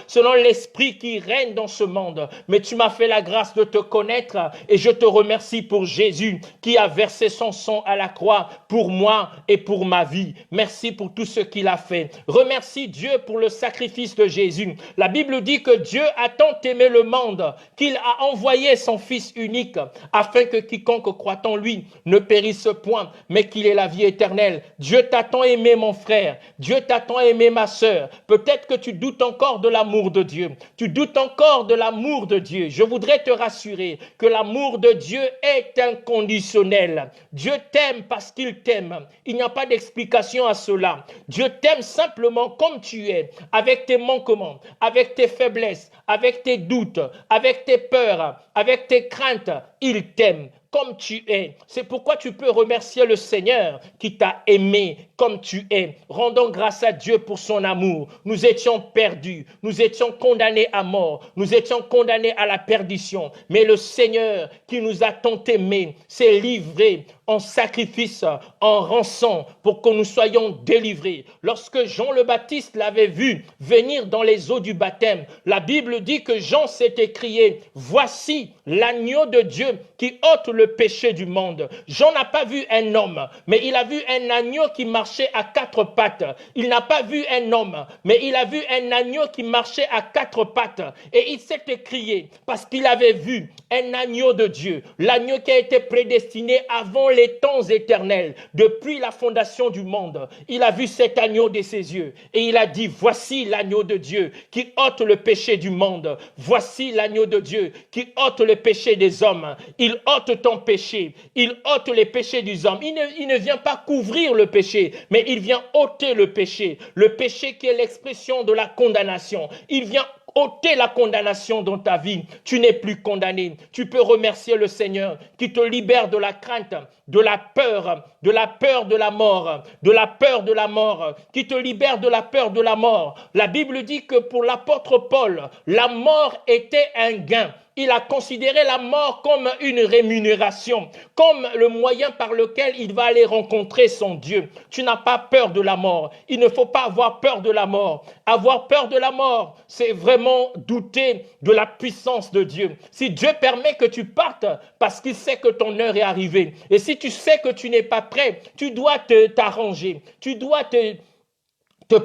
Speaker 1: Selon l'esprit qui règne dans ce monde. Mais tu m'as fait la grâce de te connaître et je te remercie pour Jésus qui a versé son sang à la croix pour moi et pour ma vie. Merci pour tout ce qu'il a fait. Remercie Dieu pour le sacrifice de Jésus. La Bible dit que Dieu a tant aimé le monde qu'il a envoyé son Fils unique afin que quiconque croit en lui ne périsse point, mais qu'il ait la vie éternelle. Dieu t'a tant aimé, mon frère. Dieu t'a tant aimé, ma sœur. Peut-être que tu doutes encore de l'amour de Dieu. Tu doutes encore de l'amour de Dieu. Je voudrais te rassurer que l'amour de Dieu est inconditionnel. Dieu t'aime parce qu'il t'aime. Il n'y a pas d'explication à cela. Dieu t'aime simplement comme tu es, avec tes manquements, avec tes faiblesses, avec tes doutes, avec tes peurs, avec tes craintes. Il t'aime comme tu es. C'est pourquoi tu peux remercier le Seigneur qui t'a aimé comme tu es. Rendons grâce à Dieu pour son amour. Nous étions perdus. Nous étions condamnés à mort. Nous étions condamnés à la perdition. Mais le Seigneur qui nous a tant aimés s'est livré en sacrifice, en rançon, pour que nous soyons délivrés. Lorsque Jean le Baptiste l'avait vu venir dans les eaux du baptême, la Bible dit que Jean s'est écrié, « Voici l'agneau de Dieu qui ôte le péché du monde. » Jean n'a pas vu un homme, mais il a vu un agneau qui marchait à quatre pattes. Il n'a pas vu un homme, mais il a vu un agneau qui marchait à quatre pattes. Et il s'est écrié parce qu'il avait vu un agneau de Dieu, l'agneau qui a été prédestiné avant les temps éternels, depuis la fondation du monde. Il a vu cet agneau de ses yeux et il a dit, voici l'agneau de Dieu qui ôte le péché du monde. Voici l'agneau de Dieu qui ôte le péché des hommes. Il ôte ton péché. Il ôte les péchés des hommes. Il ne vient pas couvrir le péché, mais il vient ôter le péché. Le péché qui est l'expression de la condamnation. Il vient ôter la condamnation dans ta vie. Tu n'es plus condamné. Tu peux remercier le Seigneur qui te libère de la crainte, de la peur de la mort, de la peur de la mort, qui te libère de la peur de la mort. La Bible dit que pour l'apôtre Paul, la mort était un gain. il a considéré la mort comme une rémunération, comme le moyen par lequel il va aller rencontrer son Dieu. Tu n'as pas peur de la mort. Il ne faut pas avoir peur de la mort. Avoir peur de la mort, c'est vraiment douter de la puissance de Dieu. Si Dieu permet que tu partes parce qu'il sait que ton heure est arrivée, et si tu sais que tu n'es pas prêt, tu dois t'arranger, tu dois te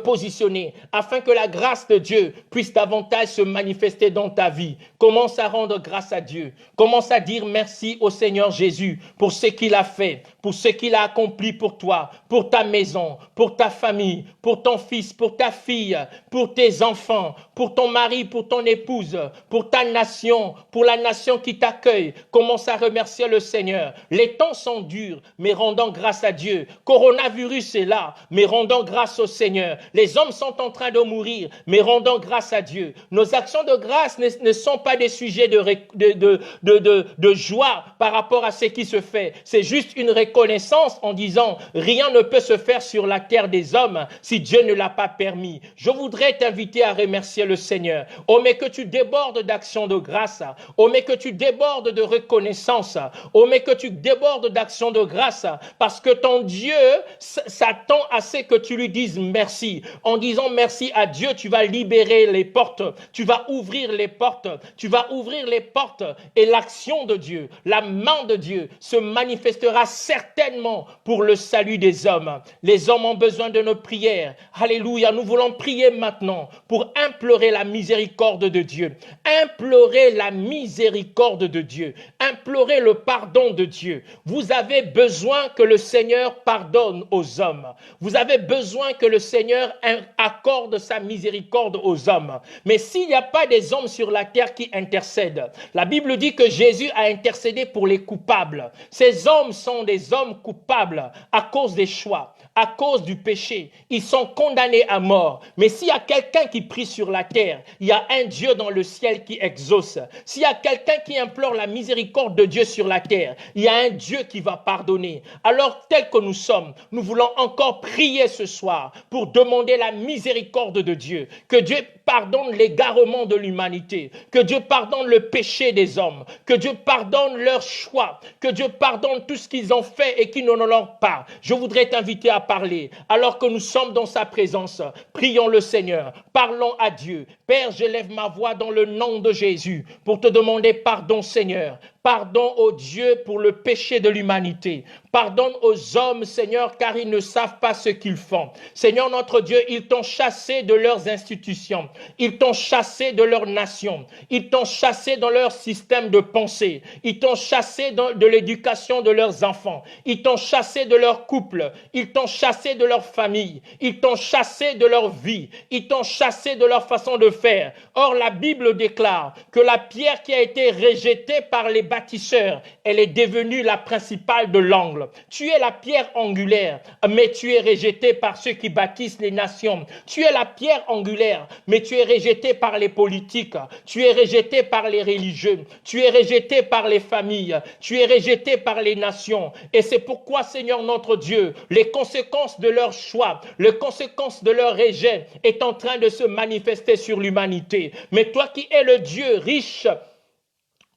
Speaker 1: positionner afin que la grâce de Dieu puisse davantage se manifester dans ta vie. Commence à rendre grâce à Dieu. Commence à dire merci au Seigneur Jésus pour ce qu'il a fait, pour ce qu'il a accompli pour toi, pour ta maison, pour ta famille, pour ton fils, pour ta fille, pour tes enfants, pour ton mari, pour ton épouse, pour ta nation, pour la nation qui t'accueille. Commence à remercier le Seigneur. Les temps sont durs, mais rendons grâce à Dieu. Coronavirus est là, mais rendons grâce au Seigneur. Les hommes sont en train de mourir, mais rendons grâce à Dieu. Nos actions de grâce ne sont pas des sujets de joie par rapport à ce qui se fait. C'est juste une reconnaissance en disant rien ne peut se faire sur la terre des hommes si Dieu ne l'a pas permis. Je voudrais t'inviter à remercier le Seigneur. Oh, mais que tu débordes d'actions de grâce. Oh, mais que tu débordes de reconnaissance. Oh, mais que tu débordes d'actions de grâce parce que ton Dieu s'attend à ce que tu lui dises merci. En disant merci à Dieu, tu vas libérer les portes, tu vas ouvrir les portes, et l'action de Dieu, la main de Dieu se manifestera certainement pour le salut des hommes. Les hommes ont besoin de nos prières. Alléluia, nous voulons prier maintenant pour implorer la miséricorde de Dieu, implorer la miséricorde de Dieu, implorer le pardon de Dieu. Vous avez besoin que le Seigneur pardonne aux hommes. Vous avez besoin que le Seigneur accorde sa miséricorde aux hommes. Mais s'il n'y a pas des hommes sur la terre qui intercèdent, la Bible dit que Jésus a intercédé pour les coupables. Ces hommes sont des hommes coupables à cause des choix, à cause du péché. Ils sont condamnés à mort. Mais s'il y a quelqu'un qui prie sur la terre, il y a un Dieu dans le ciel qui exauce. S'il y a quelqu'un qui implore la miséricorde de Dieu sur la terre, il y a un Dieu qui va pardonner. Alors, tel que nous sommes, nous voulons encore prier ce soir pour demander la miséricorde de Dieu. Que Dieu pardonne l'égarement de l'humanité. Que Dieu pardonne le péché des hommes. Que Dieu pardonne leurs choix. Que Dieu pardonne tout ce qu'ils ont fait et qui ne l'ont pas. Je voudrais t'inviter à parler. Alors que nous sommes dans sa présence, prions le Seigneur. Parlons à Dieu. Père, je lève ma voix dans le nom de Jésus pour te demander pardon, Seigneur. Pardon aux Dieu pour le péché de l'humanité. Pardonne aux hommes, Seigneur, car ils ne savent pas ce qu'ils font. Seigneur notre Dieu, ils t'ont chassé de leurs institutions. Ils t'ont chassé de leur nation. Ils t'ont chassé dans leur système de pensée. Ils t'ont chassé de l'éducation de leurs enfants. Ils t'ont chassé de leur couple. Ils t'ont chassé de leur famille. Ils t'ont chassé de leur vie. Ils t'ont chassé de leur façon de faire. Or, la Bible déclare que la pierre qui a été rejetée par les bâtisseurs, elle est devenue la principale de l'angle. Tu es la pierre angulaire, mais tu es rejeté par ceux qui bâtissent les nations. Tu es la pierre angulaire, mais tu es rejeté par les politiques. Tu es rejeté par les religieux. Tu es rejeté par les familles. Tu es rejeté par les nations. Et c'est pourquoi, Seigneur notre Dieu, les conséquences de leur choix, les conséquences de leur rejet est en train de se manifester sur l'humanité. Mais toi qui es le Dieu riche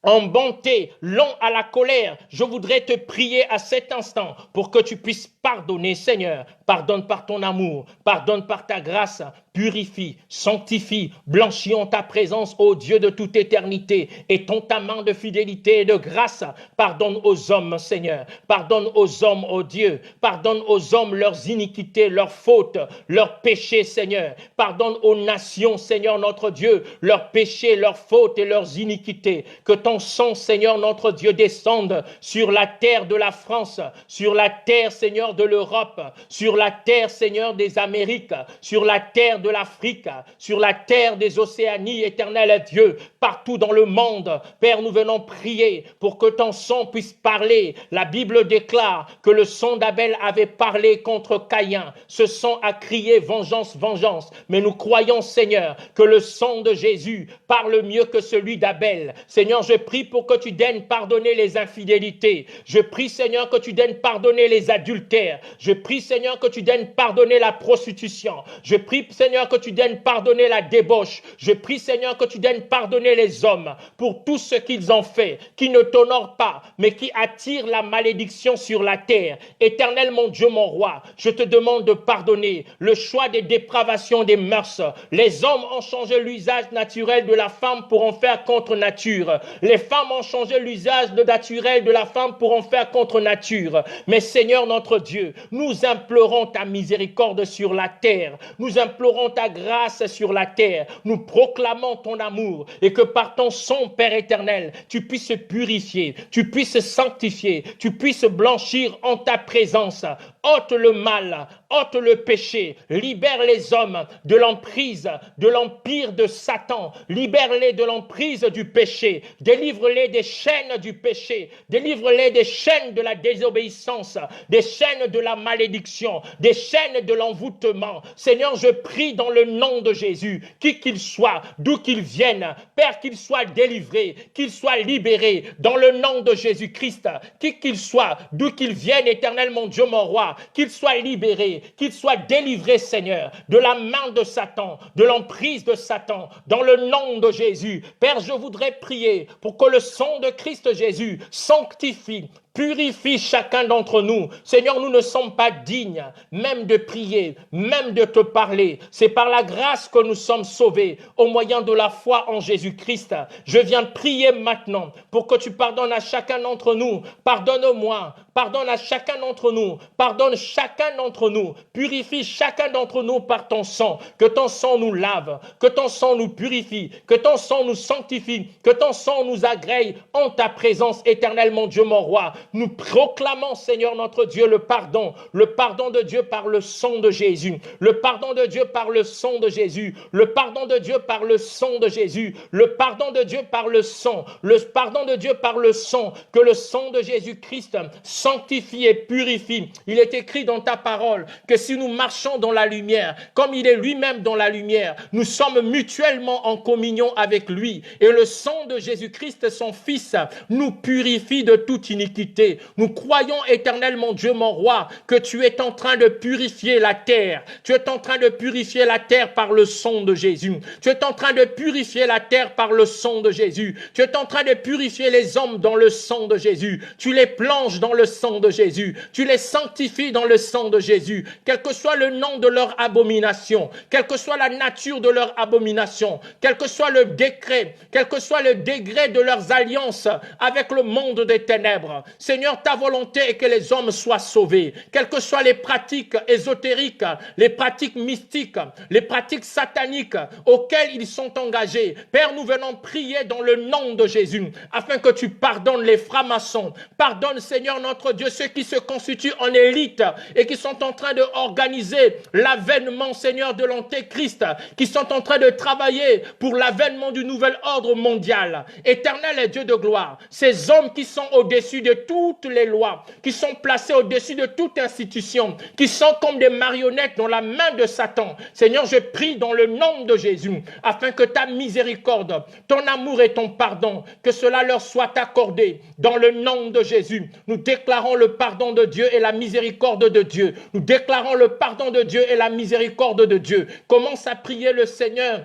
Speaker 1: en bonté, long à la colère, je voudrais te prier à cet instant pour que tu puisses pardonner, Seigneur. Pardonne par ton amour, pardonne par ta grâce, purifie, sanctifie, blanchis en ta présence, ô Dieu de toute éternité, et ton ta main de fidélité et de grâce. Pardonne aux hommes, Seigneur. Pardonne aux hommes, ô Dieu. Pardonne aux hommes leurs iniquités, leurs fautes, leurs péchés, Seigneur. Pardonne aux nations, Seigneur notre Dieu, leurs péchés, leurs fautes et leurs iniquités. Que ton sang, Seigneur notre Dieu, descende sur la terre de la France, sur la terre, Seigneur, de l'Europe, sur la terre, Seigneur, des Amériques, sur la terre de l'Afrique, sur la terre des Océanies, éternel Dieu, partout dans le monde. Père, nous venons prier pour que ton sang puisse parler. La Bible déclare que le sang d'Abel avait parlé contre Caïn. Ce sang a crié vengeance, vengeance. Mais nous croyons, Seigneur, que le sang de Jésus parle mieux que celui d'Abel. Seigneur, je prie pour que tu daignes pardonner les infidélités. Je prie, Seigneur, que tu daignes pardonner les adultères. Je prie, Seigneur, que tu daignes pardonner la prostitution. Je prie, Seigneur, que tu daignes pardonner la débauche. Je prie, Seigneur, que tu daignes pardonner les hommes pour tout ce qu'ils ont fait, qui ne t'honorent pas, mais qui attirent la malédiction sur la terre. Éternel, mon Dieu, mon roi, je te demande de pardonner le choix des dépravations des mœurs. Les hommes ont changé l'usage naturel de la femme pour en faire contre nature. Les femmes ont changé l'usage naturel de la femme pour en faire contre nature. Mais Seigneur notre Dieu, nous implorons ta miséricorde sur la terre. Nous implorons ta grâce sur la terre. Nous proclamons ton amour et que par ton sang, Père éternel, tu puisses purifier, tu puisses sanctifier, tu puisses blanchir en ta présence. Ôte le mal, ôte le péché, libère les hommes de l'emprise, de l'empire de Satan, libère-les de l'emprise du péché, délivre-les des chaînes du péché, délivre-les des chaînes de la désobéissance, des chaînes de la malédiction, des chaînes de l'envoûtement. Seigneur, je prie dans le nom de Jésus, qui qu'il soit, d'où qu'il vienne, Père, qu'il soit délivré, qu'il soit libéré, dans le nom de Jésus-Christ, qui qu'il soit, d'où qu'il vienne, éternel mon Dieu, mon roi, qu'il soit libéré, qu'il soit délivré, Seigneur, de la main de Satan, de l'emprise de Satan, dans le nom de Jésus. Père, je voudrais prier pour que le sang de Christ Jésus sanctifie, purifie chacun d'entre nous. Seigneur, nous ne sommes pas dignes même de prier, même de te parler. C'est par la grâce que nous sommes sauvés au moyen de la foi en Jésus-Christ. Je viens prier maintenant pour que tu pardonnes à chacun d'entre nous. Pardonne-moi, pardonne à chacun d'entre nous, pardonne chacun d'entre nous, purifie chacun d'entre nous par ton sang. Que ton sang nous lave, que ton sang nous purifie, que ton sang nous sanctifie, que ton sang nous agrée en ta présence éternelle, mon Dieu, mon roi. Nous proclamons, Seigneur notre Dieu, le pardon de Dieu par le sang de Jésus, le pardon de Dieu par le sang de Jésus, le pardon de Dieu par le sang de Jésus, le pardon de Dieu par le sang, le pardon de Dieu par le sang, que le sang de Jésus-Christ sanctifie et purifie. Il est écrit dans ta parole que si nous marchons dans la lumière, comme il est lui-même dans la lumière, nous sommes mutuellement en communion avec lui, et le sang de Jésus-Christ, son Fils, nous purifie de toute iniquité. Nous croyons, éternel mon Dieu, mon roi, que tu es en train de purifier la terre. Tu es en train de purifier la terre par le sang de Jésus. Tu es en train de purifier la terre par le sang de Jésus. Tu es en train de purifier les hommes dans le sang de Jésus. Tu les plonges dans le sang de Jésus. Tu les sanctifies dans le sang de Jésus. Quel que soit le nom de leur abomination, quelle que soit la nature de leur abomination, quel que soit le décret, quel que soit le degré de leurs alliances avec le monde des ténèbres, Seigneur, ta volonté est que les hommes soient sauvés, quelles que soient les pratiques ésotériques, les pratiques mystiques, les pratiques sataniques auxquelles ils sont engagés. Père, nous venons prier dans le nom de Jésus, afin que tu pardonnes les francs-maçons. Pardonne, Seigneur notre Dieu, ceux qui se constituent en élite et qui sont en train d'organiser l'avènement, Seigneur, de l'Antéchrist, qui sont en train de travailler pour l'avènement du nouvel ordre mondial. Éternel et Dieu de gloire, ces hommes qui sont au-dessus de toutes les lois, qui sont placés au-dessus de toute institution, qui sont comme des marionnettes dans la main de Satan. Seigneur, je prie dans le nom de Jésus, afin que ta miséricorde, ton amour et ton pardon, que cela leur soit accordé. Dans le nom de Jésus, nous déclarons le pardon de Dieu et la miséricorde de Dieu. Nous déclarons le pardon de Dieu et la miséricorde de Dieu. Commence à prier le Seigneur,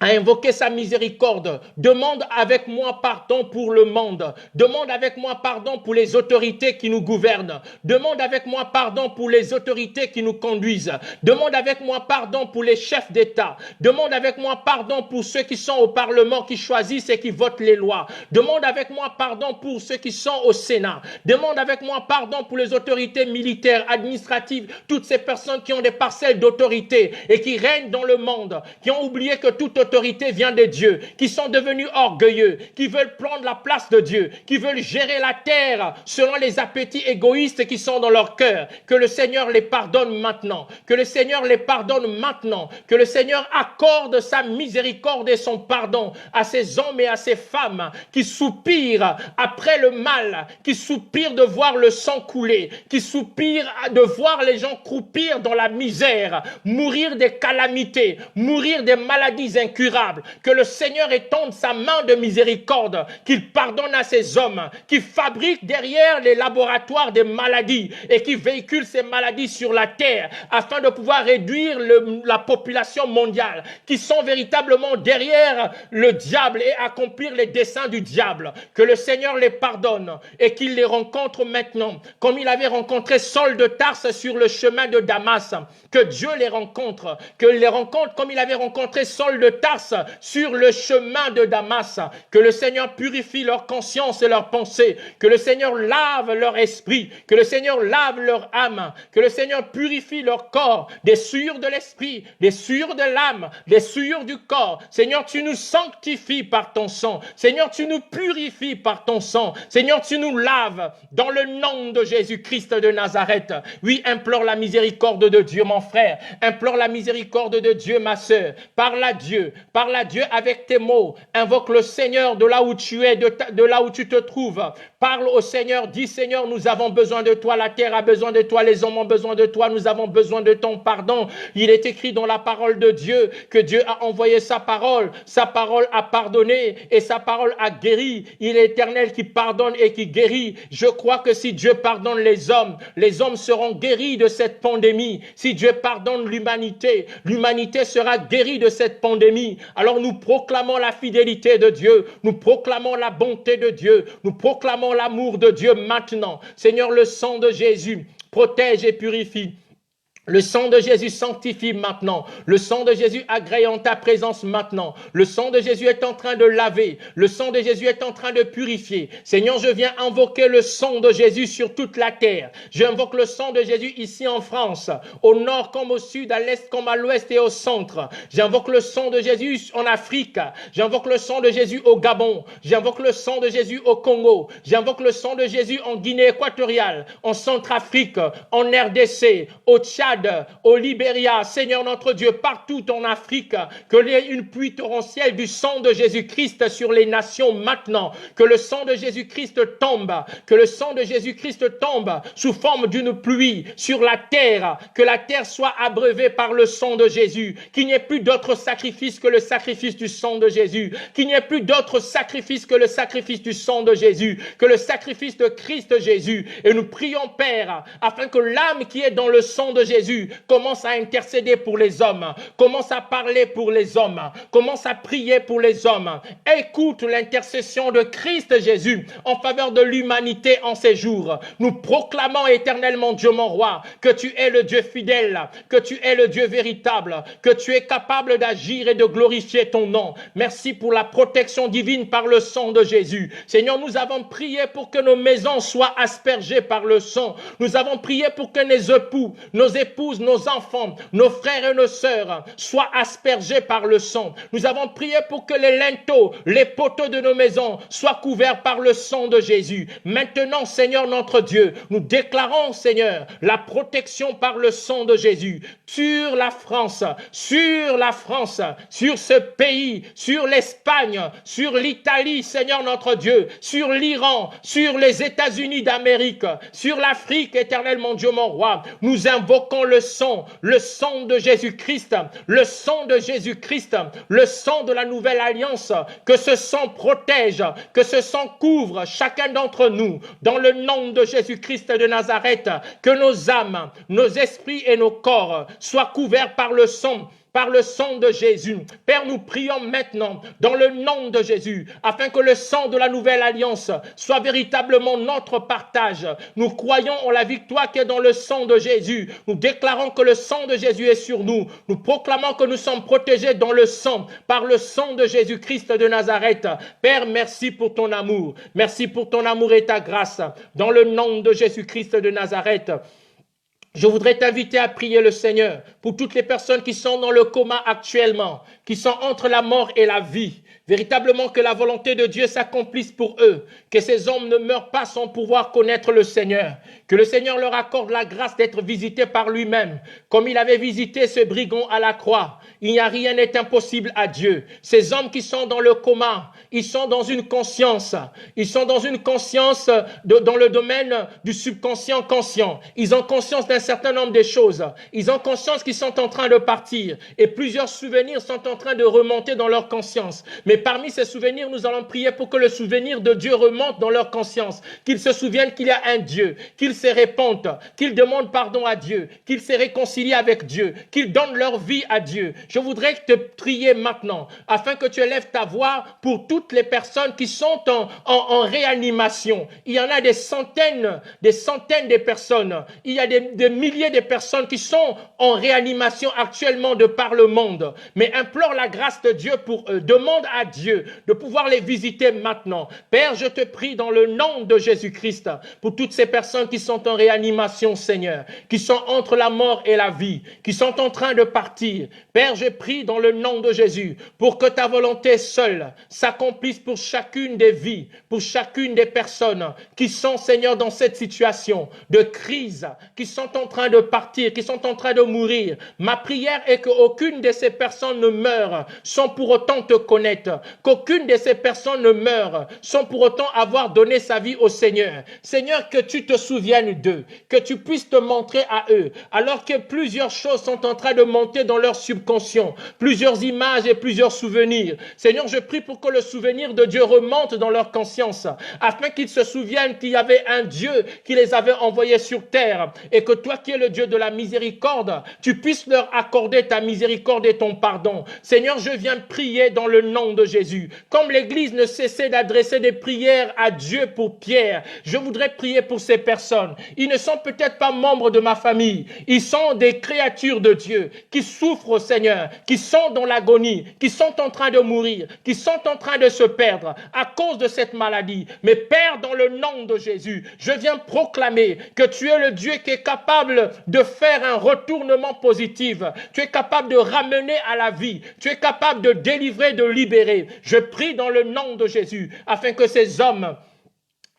Speaker 1: à invoquer sa miséricorde. Demande avec moi pardon pour le monde. Demande avec moi pardon pour les autorités qui nous gouvernent. Demande avec moi pardon pour les autorités qui nous conduisent. Demande avec moi pardon pour les chefs d'État. Demande avec moi pardon pour ceux qui sont au Parlement, qui choisissent et qui votent les lois. Demande avec moi pardon pour ceux qui sont au Sénat. Demande avec moi pardon pour les autorités militaires, administratives, toutes ces personnes qui ont des parcelles d'autorité et qui règnent dans le monde, qui ont oublié que toute autorité vient de Dieu, qui sont devenus orgueilleux, qui veulent prendre la place de Dieu, qui veulent gérer la terre selon les appétits égoïstes qui sont dans leur cœur. Que le Seigneur les pardonne maintenant, que le Seigneur les pardonne maintenant, que le Seigneur accorde sa miséricorde et son pardon à ces hommes et à ces femmes qui soupirent après le mal, qui soupirent de voir le sang couler, qui soupirent de voir les gens croupir dans la misère, mourir des calamités, mourir des maladies incurables, incurable. Que le Seigneur étende sa main de miséricorde, qu'il pardonne à ces hommes qui fabriquent derrière les laboratoires des maladies et qui véhiculent ces maladies sur la terre afin de pouvoir réduire la population mondiale, qui sont véritablement derrière le diable et accomplir les desseins du diable. Que le Seigneur les pardonne et qu'il les rencontre maintenant, comme il avait rencontré Saul de Tarse sur le chemin de Damas. Que Dieu les rencontre, qu'il les rencontre comme il avait rencontré Saul de Tarse sur le chemin de Damas. Que le Seigneur purifie leur conscience et leur pensée, que le Seigneur lave leur esprit, que le Seigneur lave leur âme, que le Seigneur purifie leur corps, des souillures de l'esprit, des souillures de l'âme, des souillures du corps. Seigneur, tu nous sanctifies par ton sang. Seigneur, tu nous purifies par ton sang. Seigneur, tu nous laves dans le nom de Jésus-Christ de Nazareth. Oui, implore la miséricorde de Dieu, mon frère. Implore la miséricorde de Dieu, ma sœur. Parle à Dieu avec tes mots. Invoque le Seigneur de là où tu es, de là où tu te trouves. Parle au Seigneur, dis Seigneur, nous avons besoin de toi, la terre a besoin de toi, les hommes ont besoin de toi, nous avons besoin de ton pardon. Il est écrit dans la parole de Dieu que Dieu a envoyé sa parole a pardonné et sa parole a guéri. Il est éternel qui pardonne et qui guérit. Je crois que si Dieu pardonne les hommes seront guéris de cette pandémie. Si Dieu pardonne l'humanité sera guérie de cette pandémie. Alors nous proclamons la fidélité de Dieu, nous proclamons la bonté de Dieu, nous proclamons l'amour de Dieu maintenant. Seigneur, le sang de Jésus protège et purifie. Le sang de Jésus sanctifie maintenant. Le sang de Jésus agrée en ta présence maintenant. Le sang de Jésus est en train de laver. Le sang de Jésus est en train de purifier. Seigneur, je viens invoquer le sang de Jésus sur toute la terre. J'invoque le sang de Jésus ici en France, au nord comme au sud, à l'est comme à l'ouest et au centre. J'invoque le sang de Jésus en Afrique. J'invoque le sang de Jésus au Gabon. J'invoque le sang de Jésus au Congo. J'invoque le sang de Jésus en Guinée équatoriale, en Centrafrique, en RDC, au Tchad, au Libéria, Seigneur notre Dieu, partout en Afrique, qu'il y ait une pluie torrentielle du sang de Jésus-Christ sur les nations maintenant, que le sang de Jésus-Christ tombe, que le sang de Jésus-Christ tombe sous forme d'une pluie sur la terre, que la terre soit abreuvée par le sang de Jésus, qu'il n'y ait plus d'autre sacrifice que le sacrifice du sang de Jésus, qu'il n'y ait plus d'autre sacrifice que le sacrifice du sang de Jésus, que le sacrifice de Christ Jésus. Et nous prions, Père, afin que l'âme qui est dans le sang de Jésus commence à intercéder pour les hommes, commence à parler pour les hommes, commence à prier pour les hommes. Écoute l'intercession de Christ Jésus en faveur de l'humanité en ces jours. Nous proclamons éternellement, Dieu mon roi, que tu es le Dieu fidèle, que tu es le Dieu véritable, que tu es capable d'agir et de glorifier ton nom. Merci pour la protection divine par le sang de Jésus. Seigneur, nous avons prié pour que nos maisons soient aspergées par le sang. Nous avons prié pour que nos époux, nos épouses, nos enfants, nos frères et nos sœurs soient aspergés par le sang. Nous avons prié pour que les linteaux, les poteaux de nos maisons soient couverts par le sang de Jésus. Maintenant, Seigneur notre Dieu, nous déclarons, Seigneur, la protection par le sang de Jésus sur la France, sur ce pays, sur l'Espagne, sur l'Italie, Seigneur notre Dieu, sur l'Iran, sur les États-Unis d'Amérique, sur l'Afrique, éternel mon Dieu, mon roi. Nous invoquons le sang de Jésus-Christ, le sang de Jésus-Christ, le sang de la nouvelle alliance, que ce sang protège, que ce sang couvre chacun d'entre nous, dans le nom de Jésus-Christ de Nazareth, que nos âmes, nos esprits et nos corps soient couverts par le sang de Jésus. Père, nous prions maintenant dans le nom de Jésus, afin que le sang de la nouvelle alliance soit véritablement notre partage. Nous croyons en la victoire qui est dans le sang de Jésus. Nous déclarons que le sang de Jésus est sur nous. Nous proclamons que nous sommes protégés dans le sang, par le sang de Jésus-Christ de Nazareth. Père, merci pour ton amour. Merci pour ton amour et ta grâce. Dans le nom de Jésus-Christ de Nazareth. Je voudrais t'inviter à prier le Seigneur pour toutes les personnes qui sont dans le coma actuellement, qui sont entre la mort et la vie. Véritablement que la volonté de Dieu s'accomplisse pour eux, que ces hommes ne meurent pas sans pouvoir connaître le Seigneur, que le Seigneur leur accorde la grâce d'être visités par lui-même, comme il avait visité ce brigand à la croix. Il n'y a rien n'est impossible à Dieu. Ces hommes qui sont dans le coma, ils sont dans une conscience, dans le domaine du subconscient conscient. Ils ont conscience d'un certain nombre de choses. Ils ont conscience qu'ils sont en train de partir et plusieurs souvenirs sont en train de remonter dans leur conscience. Mais parmi ces souvenirs, nous allons prier pour que le souvenir de Dieu remonte dans leur conscience, qu'ils se souviennent qu'il y a un Dieu, qu'ils se repentent, qu'ils demandent pardon à Dieu, qu'ils se réconcilient avec Dieu, qu'ils donnent leur vie à Dieu. Je voudrais te prier maintenant afin que tu élèves ta voix pour toutes les personnes qui sont en réanimation. Il y en a des centaines de personnes. Il y a des milliers de personnes qui sont en réanimation actuellement de par le monde. Mais implore la grâce de Dieu pour eux. Demande à Dieu de pouvoir les visiter maintenant. Père, je te prie dans le nom de Jésus-Christ pour toutes ces personnes qui sont en réanimation, Seigneur, qui sont entre la mort et la vie, qui sont en train de partir. Père, je prie dans le nom de Jésus pour que ta volonté seule s'accomplisse pour chacune des vies, pour chacune des personnes qui sont, Seigneur, dans cette situation de crise, qui sont en train de partir, qui sont en train de mourir. Ma prière est qu'aucune de ces personnes ne meure sans pour autant te connaître, qu'aucune de ces personnes ne meure sans pour autant avoir donné sa vie au Seigneur. Seigneur, que tu te souviennes d'eux, que tu puisses te montrer à eux, alors que plusieurs choses sont en train de monter dans leur subconscient, plusieurs images et plusieurs souvenirs. Seigneur, je prie pour que le souvenir de Dieu remonte dans leur conscience, afin qu'ils se souviennent qu'il y avait un Dieu qui les avait envoyés sur terre, et que toi qui es le Dieu de la miséricorde, tu puisses leur accorder ta miséricorde et ton pardon. Seigneur, je viens prier dans le nom de Jésus. Comme l'Église ne cessait d'adresser des prières à Dieu pour Pierre, je voudrais prier pour ces personnes. Ils ne sont peut-être pas membres de ma famille. Ils sont des créatures de Dieu qui souffrent, Seigneur, qui sont dans l'agonie, qui sont en train de mourir, qui sont en train de se perdre à cause de cette maladie. Mais Père, dans le nom de Jésus, je viens proclamer que tu es le Dieu qui est capable de faire un retournement positif. Tu es capable de ramener à la vie. Tu es capable de délivrer, de libérer. Je prie dans le nom de Jésus afin que ces hommes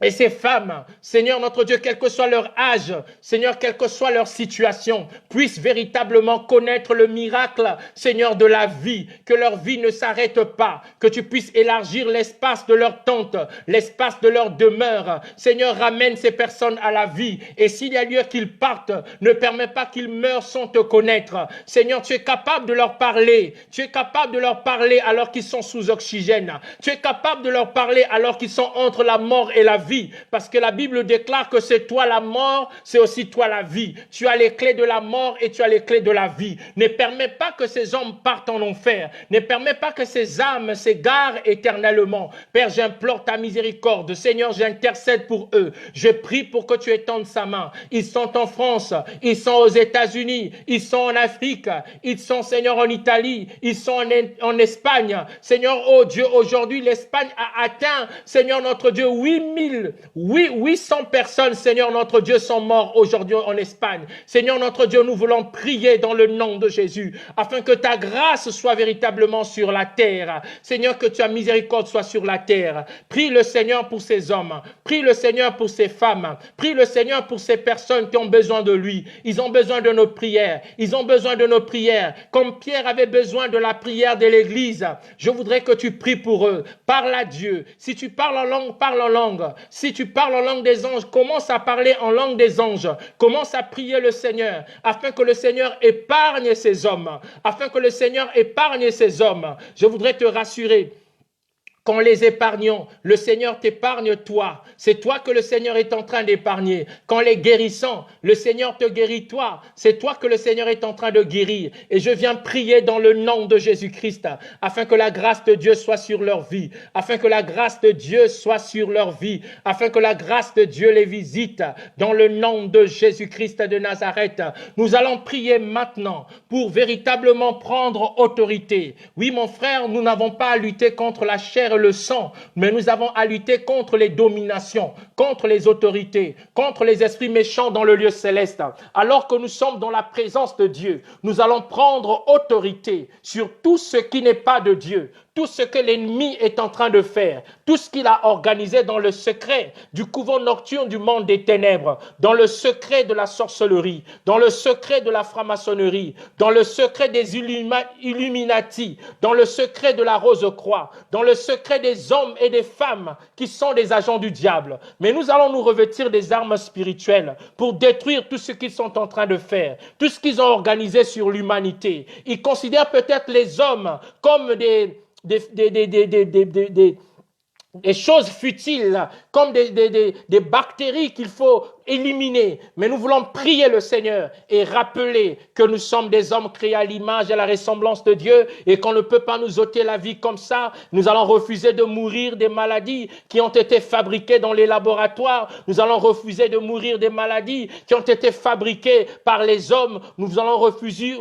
Speaker 1: et ces femmes, Seigneur notre Dieu, quel que soit leur âge, Seigneur, quelle que soit leur situation, puissent véritablement connaître le miracle, Seigneur, de la vie, que leur vie ne s'arrête pas, que tu puisses élargir l'espace de leur tente, l'espace de leur demeure. Seigneur, ramène ces personnes à la vie, et s'il y a lieu qu'ils partent, ne permets pas qu'ils meurent sans te connaître. Seigneur, tu es capable de leur parler, tu es capable de leur parler alors qu'ils sont sous oxygène, tu es capable de leur parler alors qu'ils sont entre la mort et la vie. Parce que la Bible déclare que c'est toi la mort, c'est aussi toi la vie. Tu as les clés de la mort et tu as les clés de la vie. Ne permets pas que ces hommes partent en enfer. Ne permets pas que ces âmes s'égarent éternellement. Père, j'implore ta miséricorde. Seigneur, j'intercède pour eux. Je prie pour que tu étendes sa main. Ils sont en France, ils sont aux États-Unis, ils sont en Afrique, ils sont, Seigneur, en Italie, ils sont en Espagne. Seigneur, oh Dieu, aujourd'hui, l'Espagne a atteint, Seigneur notre Dieu, 800 personnes, Seigneur notre Dieu, sont morts aujourd'hui en Espagne. Seigneur notre Dieu, nous voulons prier dans le nom de Jésus, afin que ta grâce soit véritablement sur la terre. Seigneur, que ta miséricorde soit sur la terre. Prie le Seigneur pour ces hommes. Prie le Seigneur pour ces femmes. Prie le Seigneur pour ces personnes qui ont besoin de lui. Ils ont besoin de nos prières. Ils ont besoin de nos prières. Comme Pierre avait besoin de la prière de l'Église, je voudrais que tu pries pour eux. Parle à Dieu. Si tu parles en langue, parle en langue. Si tu parles en langue des anges, commence à parler en langue des anges. Commence à prier le Seigneur, afin que le Seigneur épargne ces hommes. Afin que le Seigneur épargne ces hommes. Je voudrais te rassurer. Qu'en les épargnant, le Seigneur t'épargne toi. C'est toi que le Seigneur est en train d'épargner. Qu'en les guérissant, le Seigneur te guérit toi. C'est toi que le Seigneur est en train de guérir. Et je viens prier dans le nom de Jésus-Christ, afin que la grâce de Dieu soit sur leur vie. Afin que la grâce de Dieu soit sur leur vie. Afin que la grâce de Dieu les visite. Dans le nom de Jésus-Christ de Nazareth, nous allons prier maintenant pour véritablement prendre autorité. Oui, mon frère, nous n'avons pas à lutter contre la chair le sang, mais nous avons à lutter contre les dominations, contre les autorités, contre les esprits méchants dans le lieu céleste. Alors que nous sommes dans la présence de Dieu, nous allons prendre autorité sur tout ce qui n'est pas de Dieu, tout ce que l'ennemi est en train de faire, tout ce qu'il a organisé dans le secret du couvent nocturne du monde des ténèbres, dans le secret de la sorcellerie, dans le secret de la franc-maçonnerie, dans le secret des Illuminati, dans le secret de la Rose-Croix, dans le secret des hommes et des femmes qui sont des agents du diable. Mais nous allons nous revêtir des armes spirituelles pour détruire tout ce qu'ils sont en train de faire, tout ce qu'ils ont organisé sur l'humanité. Ils considèrent peut-être les hommes comme des choses futiles, comme des bactéries qu'il faut éliminer. Mais nous voulons prier le Seigneur et rappeler que nous sommes des hommes créés à l'image et à la ressemblance de Dieu et qu'on ne peut pas nous ôter la vie comme ça. Nous allons refuser de mourir des maladies qui ont été fabriquées dans les laboratoires. Nous allons refuser de mourir des maladies qui ont été fabriquées par les hommes. Nous allons refuser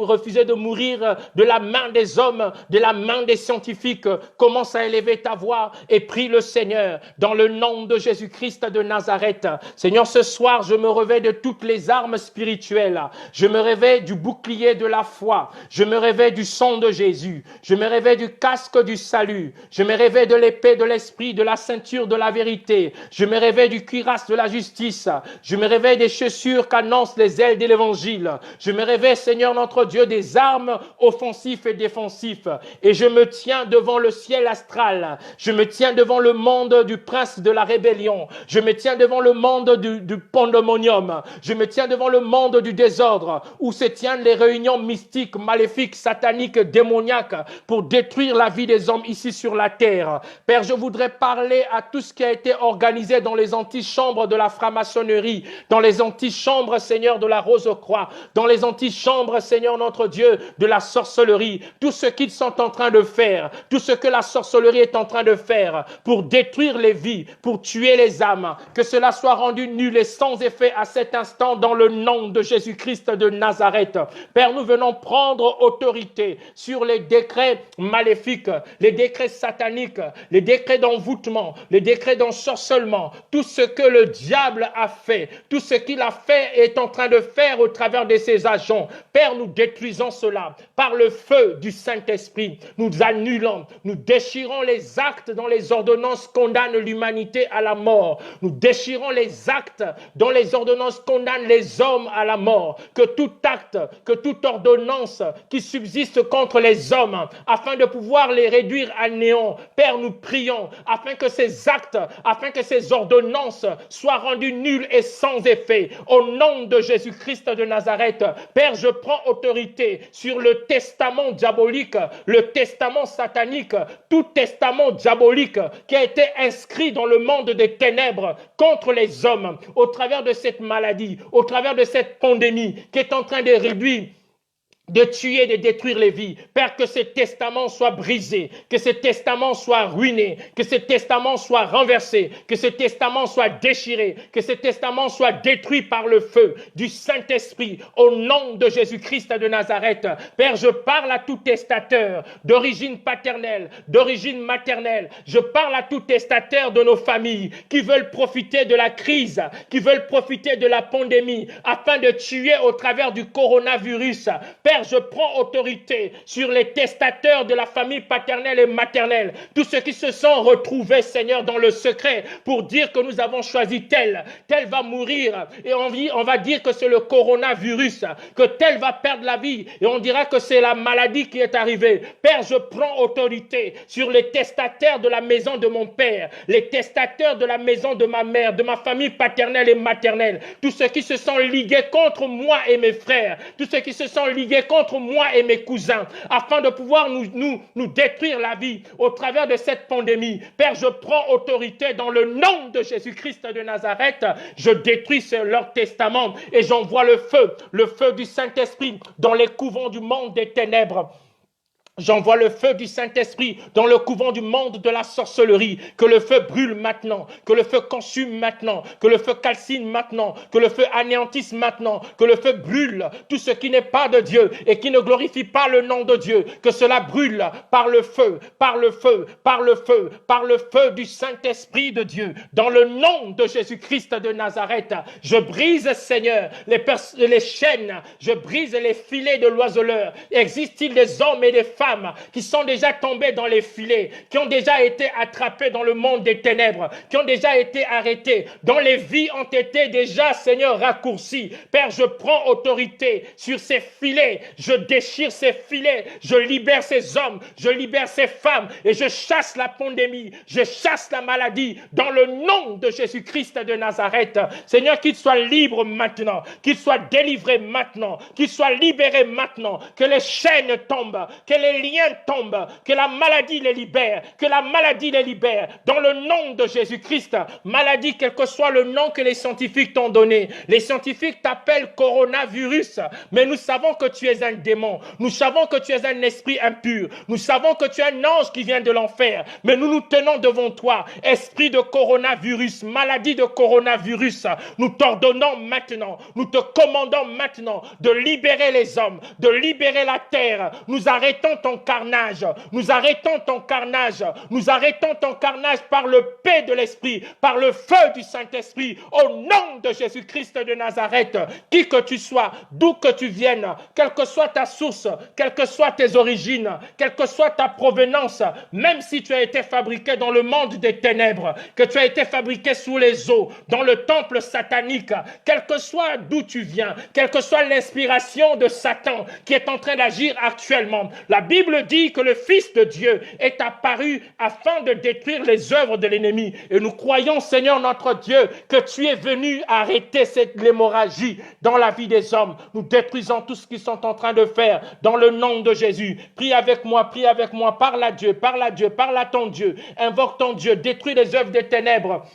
Speaker 1: de mourir de la main des hommes, de la main des scientifiques. Commence à élever ta voix et prie le Seigneur dans le nom de Jésus-Christ de Nazareth. Seigneur, ce soir, je me réveille de toutes les armes spirituelles. Je me réveille du bouclier de la foi. Je me réveille du sang de Jésus. Je me réveille du casque du salut. Je me réveille de l'épée de l'esprit, de la ceinture de la vérité. Je me réveille du cuirasse de la justice. Je me réveille des chaussures qu'annoncent les ailes de l'évangile. Je me réveille, Seigneur notre Dieu, des armes offensives et défensives. Et je me tiens devant le ciel astral. Je me tiens devant le monde du prince de la rébellion. Je me tiens devant le monde du pandémonium. Je me tiens devant le monde du désordre où se tiennent les réunions mystiques, maléfiques, sataniques, démoniaques pour détruire la vie des hommes ici sur la terre. Père, je voudrais parler à tout ce qui a été organisé dans les antichambres de la franc-maçonnerie, dans les antichambres, Seigneur, de la Rose-Croix, dans les antichambres, Seigneur notre Dieu, de la sorcellerie, tout ce qu'ils sont en train de faire, tout ce que la sorcellerie est en train de faire pour détruire les vies, pour tuer les âmes, que cela soit rendu nul et sans effet à cet instant dans le nom de Jésus-Christ de Nazareth. Père, nous venons prendre autorité sur les décrets maléfiques, les décrets sataniques, les décrets d'envoûtement, les décrets d'ensorcellement, tout ce que le diable a fait, tout ce qu'il a fait et est en train de faire au travers de ses agents. Père, nous détruisons cela par le feu du Saint-Esprit. Nous annulons, nous déchirons les actes dont les ordonnances condamnent l'humanité à la mort. Nous déchirons les actes dont les ordonnances condamnent les hommes à la mort. Que tout acte, que toute ordonnance qui subsiste contre les hommes, afin de pouvoir les réduire à néant, Père, nous prions, afin que ces actes, afin que ces ordonnances soient rendues nulles et sans effet. Au nom de Jésus-Christ de Nazareth, Père, je prends autorité sur le testament diabolique, le testament satanique, tout testament diabolique qui a été inscrit dans le monde des ténèbres contre les hommes au travers de cette maladie, au travers de cette pandémie qui est en train de réduire, de tuer, de détruire les vies. Père, que ce testament soit brisé, que ce testament soit ruiné, que ce testament soit renversé, que ce testament soit déchiré, que ce testament soit détruit par le feu du Saint-Esprit, au nom de Jésus-Christ de Nazareth. Père, je parle à tout testateur d'origine paternelle, d'origine maternelle. Je parle à tout testateur de nos familles qui veulent profiter de la crise, qui veulent profiter de la pandémie afin de tuer au travers du coronavirus. Père, je prends autorité sur les testateurs de la famille paternelle et maternelle, tous ceux qui se sont retrouvés, Seigneur, dans le secret pour dire que nous avons choisi tel va mourir et on va dire que c'est le coronavirus, que tel va perdre la vie et on dira que c'est la maladie qui est arrivée. Père, je prends autorité sur les testateurs de la maison de mon père, les testateurs de la maison de ma mère, de ma famille paternelle et maternelle, tous ceux qui se sont ligués contre moi et mes frères, tous ceux qui se sont ligués contre moi et mes cousins, afin de pouvoir nous détruire la vie au travers de cette pandémie. Père, je prends autorité dans le nom de Jésus-Christ de Nazareth. Je détruis leur testament et j'envoie le feu du Saint-Esprit dans les couvents du monde des ténèbres. J'envoie le feu du Saint-Esprit dans le couvent du monde de la sorcellerie. Que le feu brûle maintenant, que le feu consume maintenant, que le feu calcine maintenant, que le feu anéantisse maintenant, que le feu brûle tout ce qui n'est pas de Dieu et qui ne glorifie pas le nom de Dieu. Que cela brûle par le feu, par le feu, par le feu, par le feu du Saint-Esprit de Dieu. Dans le nom de Jésus-Christ de Nazareth, je brise, Seigneur, les chaînes, je brise les filets de l'oiseleur. Existe-t-il des hommes et des femmes femmes qui sont déjà tombées dans les filets, qui ont déjà été attrapées dans le monde des ténèbres, qui ont déjà été arrêtées, dont les vies ont été déjà, Seigneur, raccourcies. Père, je prends autorité sur ces filets, je déchire ces filets, je libère ces hommes, je libère ces femmes et je chasse la pandémie, je chasse la maladie dans le nom de Jésus-Christ de Nazareth. Seigneur, qu'ils soient libres maintenant, qu'ils soient délivrés maintenant, qu'ils soient libérés maintenant, que les chaînes tombent, que les liens tombent, que la maladie les libère, que la maladie les libère dans le nom de Jésus-Christ. Maladie, quel que soit le nom que les scientifiques t'ont donné. Les scientifiques t'appellent coronavirus, mais nous savons que tu es un démon, nous savons que tu es un esprit impur, nous savons que tu es un ange qui vient de l'enfer, mais nous nous tenons devant toi, esprit de coronavirus, maladie de coronavirus, nous t'ordonnons maintenant, nous te commandons maintenant de libérer les hommes, de libérer la terre. Nous arrêtons ton carnage, nous arrêtons ton carnage, nous arrêtons ton carnage par le paix de l'esprit, par le feu du Saint-Esprit, au nom de Jésus-Christ de Nazareth. Qui que tu sois, d'où que tu viennes, quelle que soit ta source, quelles que soient tes origines, quelle que soit ta provenance, même si tu as été fabriqué dans le monde des ténèbres, que tu as été fabriqué sous les eaux, dans le temple satanique, quel que soit d'où tu viens, quelle que soit l'inspiration de Satan qui est en train d'agir actuellement, la Bible dit que le Fils de Dieu est apparu afin de détruire les œuvres de l'ennemi. Et nous croyons, Seigneur notre Dieu, que tu es venu arrêter cette hémorragie dans la vie des hommes. Nous détruisons tout ce qu'ils sont en train de faire dans le nom de Jésus. Prie avec moi, parle à Dieu, parle à ton Dieu, invoque ton Dieu, détruis les œuvres des ténèbres.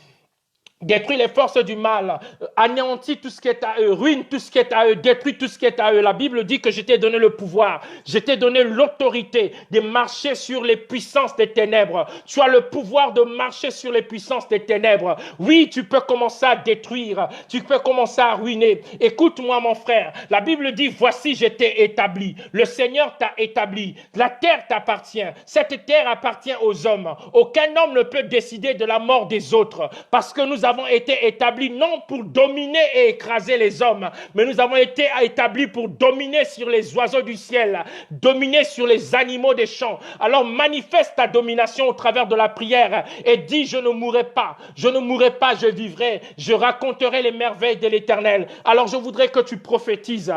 Speaker 1: Détruis les forces du mal, anéantis tout ce qui est à eux, ruine tout ce qui est à eux, détruis tout ce qui est à eux. La Bible dit que je t'ai donné le pouvoir, je t'ai donné l'autorité de marcher sur les puissances des ténèbres. Tu as le pouvoir de marcher sur les puissances des ténèbres. Oui, tu peux commencer à détruire, tu peux commencer à ruiner. Écoute-moi mon frère, la Bible dit, voici je t'ai établi. Le Seigneur t'a établi, la terre t'appartient, cette terre appartient aux hommes. Aucun homme ne peut décider de la mort des autres, parce que nous avons été établis non pour dominer et écraser les hommes, mais nous avons été établis pour dominer sur les oiseaux du ciel, dominer sur les animaux des champs. Alors manifeste ta domination au travers de la prière et dis, je ne mourrai pas, je vivrai, je raconterai les merveilles de l'Éternel. Alors je voudrais que tu prophétises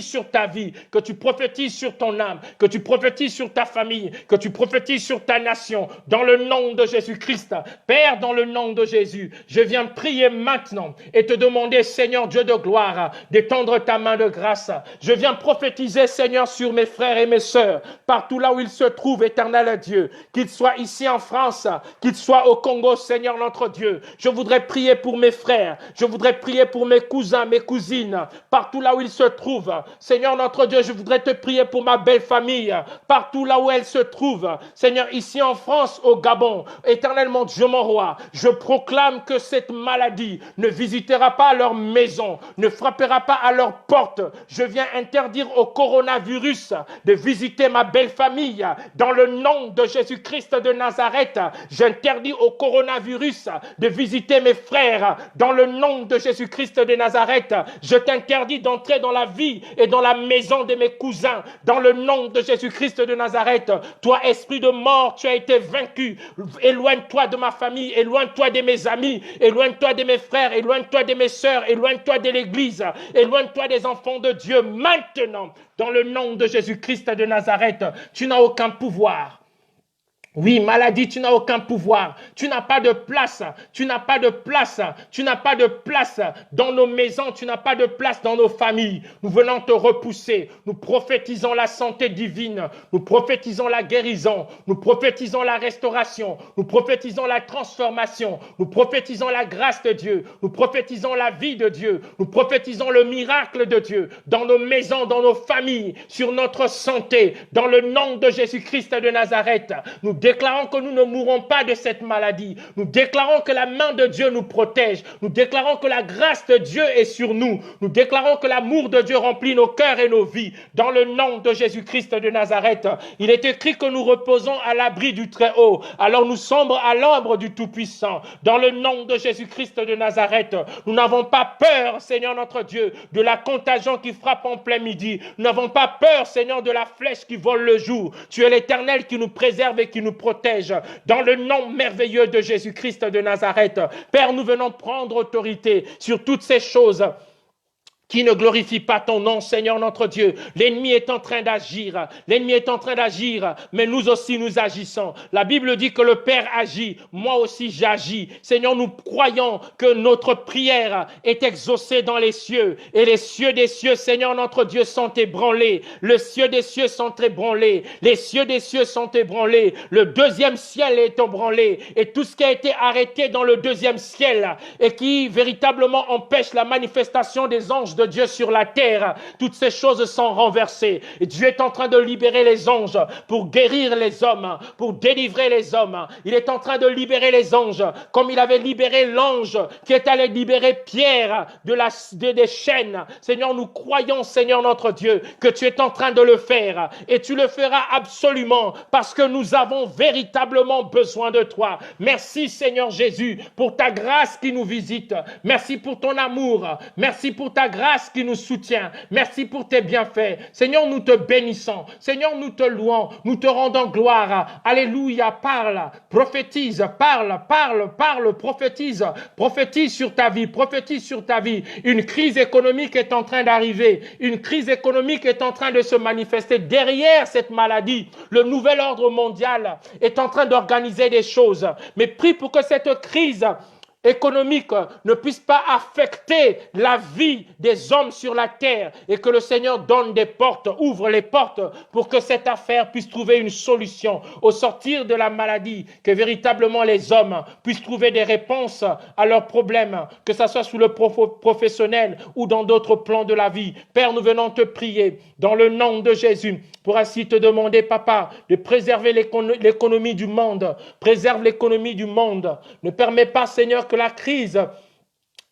Speaker 1: sur ta vie, que tu prophétises sur ton âme, que tu prophétises sur ta famille, que tu prophétises sur ta nation, dans le nom de Jésus-Christ. Père, dans le nom de Jésus, je viens prier maintenant et te demander, Seigneur Dieu de gloire, d'étendre ta main de grâce. Je viens prophétiser, Seigneur, sur mes frères et mes sœurs, partout là où ils se trouvent, éternel Dieu, qu'ils soient ici en France, qu'ils soient au Congo, Seigneur notre Dieu. Je voudrais prier pour mes frères, je voudrais prier pour mes cousins, mes cousines, partout là où ils se trouvent. Seigneur notre Dieu, je voudrais te prier pour ma belle famille, partout là où elle se trouve. Seigneur, ici en France, au Gabon, éternel mon Dieu, mon roi, je proclame que cette maladie ne visitera pas leur maison, ne frappera pas à leur porte. Je viens interdire au coronavirus de visiter ma belle famille. Dans le nom de Jésus-Christ de Nazareth, j'interdis au coronavirus de visiter mes frères. Dans le nom de Jésus-Christ de Nazareth, je t'interdis d'entrer dans la vie et dans la maison de mes cousins. Dans le nom de Jésus-Christ de Nazareth, toi, esprit de mort, tu as été vaincu. Éloigne-toi de ma famille, éloigne-toi de mes amis, éloigne-toi de mes frères, éloigne-toi de mes sœurs, éloigne-toi de l'église, éloigne-toi des enfants de Dieu. Maintenant, dans le nom de Jésus-Christ de Nazareth, tu n'as aucun pouvoir. Oui, maladie, tu n'as aucun pouvoir. Tu n'as pas de place. Tu n'as pas de place. Tu n'as pas de place dans nos maisons. Tu n'as pas de place dans nos familles. Nous venons te repousser. Nous prophétisons la santé divine. Nous prophétisons la guérison. Nous prophétisons la restauration. Nous prophétisons la transformation. Nous prophétisons la grâce de Dieu. Nous prophétisons la vie de Dieu. Nous prophétisons le miracle de Dieu dans nos maisons, dans nos familles, sur notre santé. Dans le nom de Jésus-Christ de Nazareth, nous déclarons que nous ne mourrons pas de cette maladie. Nous déclarons que la main de Dieu nous protège. Nous déclarons que la grâce de Dieu est sur nous. Nous déclarons que l'amour de Dieu remplit nos cœurs et nos vies. Dans le nom de Jésus-Christ de Nazareth, il est écrit que nous reposons à l'abri du Très-Haut. Alors nous sommes à l'ombre du Tout-Puissant. Dans le nom de Jésus-Christ de Nazareth, nous n'avons pas peur, Seigneur notre Dieu, de la contagion qui frappe en plein midi. Nous n'avons pas peur, Seigneur, de la flèche qui vole le jour. Tu es l'Éternel qui nous préserve et qui nous protège. Dans le nom merveilleux de Jésus-Christ de Nazareth, Père, nous venons prendre autorité sur toutes ces choses qui ne glorifie pas ton nom, Seigneur notre Dieu. L'ennemi est en train d'agir. L'ennemi est en train d'agir, mais nous aussi nous agissons. La Bible dit que le Père agit. Moi aussi j'agis. Seigneur, nous croyons que notre prière est exaucée dans les cieux. Et les cieux des cieux, Seigneur notre Dieu, sont ébranlés. Le cieux des cieux sont ébranlés. Les cieux des cieux sont ébranlés. Le deuxième ciel est ébranlé. Et tout ce qui a été arrêté dans le deuxième ciel et qui véritablement empêche la manifestation des anges de Dieu sur la terre, toutes ces choses sont renversées. Et Dieu est en train de libérer les anges pour guérir les hommes, pour délivrer les hommes. Il est en train de libérer les anges, comme il avait libéré l'ange qui est allé libérer Pierre des chaînes. Seigneur, nous croyons, Seigneur notre Dieu, que tu es en train de le faire. Et tu le feras absolument, parce que nous avons véritablement besoin de toi. Merci, Seigneur Jésus, pour ta grâce qui nous visite. Merci pour ton amour. Merci pour ta grâce qui nous soutient. Merci pour tes bienfaits. Seigneur, nous te bénissons. Seigneur, nous te louons. Nous te rendons gloire. Alléluia. Parle, prophétise, parle, prophétise. Prophétise sur ta vie. Prophétise sur ta vie. Une crise économique est en train d'arriver. Une crise économique est en train de se manifester. Derrière cette maladie, le nouvel ordre mondial est en train d'organiser des choses. Mais prie pour que cette crise économique ne puisse pas affecter la vie des hommes sur la terre et que le Seigneur donne des portes, ouvre les portes pour que cette affaire puisse trouver une solution au sortir de la maladie, que véritablement les hommes puissent trouver des réponses à leurs problèmes, que ce soit sous le professionnel ou dans d'autres plans de la vie. Père, nous venons te prier dans le nom de Jésus pour ainsi te demander, Papa, de préserver l'économie du monde. Préserve l'économie du monde. Ne permets pas, Seigneur, que la crise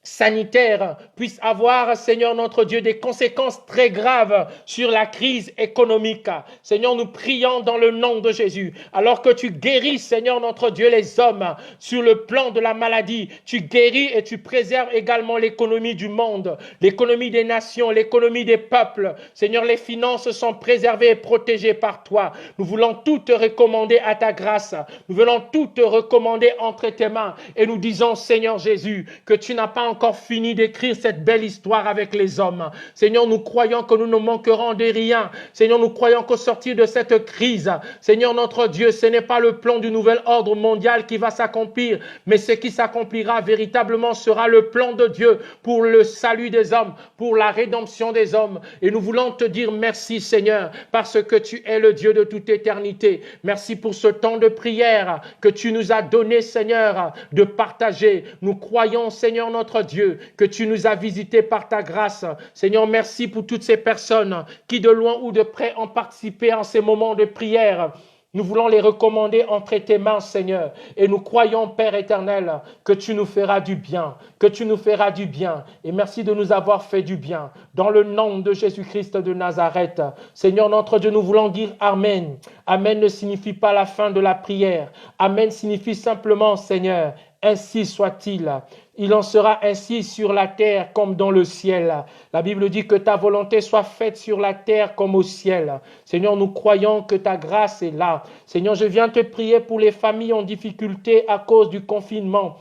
Speaker 1: sanitaire puisse avoir, Seigneur notre Dieu, des conséquences très graves sur la crise économique. Seigneur, nous prions dans le nom de Jésus. Alors que tu guéris, Seigneur notre Dieu, les hommes sur le plan de la maladie, tu guéris et tu préserves également l'économie du monde, l'économie des nations, l'économie des peuples. Seigneur, les finances sont préservées et protégées par toi. Nous voulons tout te recommander à ta grâce. Nous voulons tout te recommander entre tes mains. Et nous disons, Seigneur Jésus, que tu n'as pas encore fini d'écrire cette belle histoire avec les hommes. Seigneur, nous croyons que nous ne manquerons de rien. Seigneur, nous croyons qu'au sortir de cette crise, Seigneur notre Dieu, ce n'est pas le plan du nouvel ordre mondial qui va s'accomplir, mais ce qui s'accomplira véritablement sera le plan de Dieu pour le salut des hommes, pour la rédemption des hommes. Et nous voulons te dire merci, Seigneur, parce que tu es le Dieu de toute éternité. Merci pour ce temps de prière que tu nous as donné, Seigneur, de partager. Nous croyons, Seigneur notre Dieu, que tu nous as visités par ta grâce. Seigneur, merci pour toutes ces personnes qui de loin ou de près ont participé en ces moments de prière. Nous voulons les recommander entre tes mains, Seigneur. Et nous croyons, Père éternel, que tu nous feras du bien, que tu nous feras du bien. Et merci de nous avoir fait du bien. Dans le nom de Jésus-Christ de Nazareth, Seigneur notre Dieu, nous voulons dire Amen. Amen ne signifie pas la fin de la prière. Amen signifie simplement, Seigneur, ainsi soit-il. Il en sera ainsi sur la terre comme dans le ciel. La Bible dit que ta volonté soit faite sur la terre comme au ciel. Seigneur, nous croyons que ta grâce est là. Seigneur, je viens te prier pour les familles en difficulté à cause du confinement.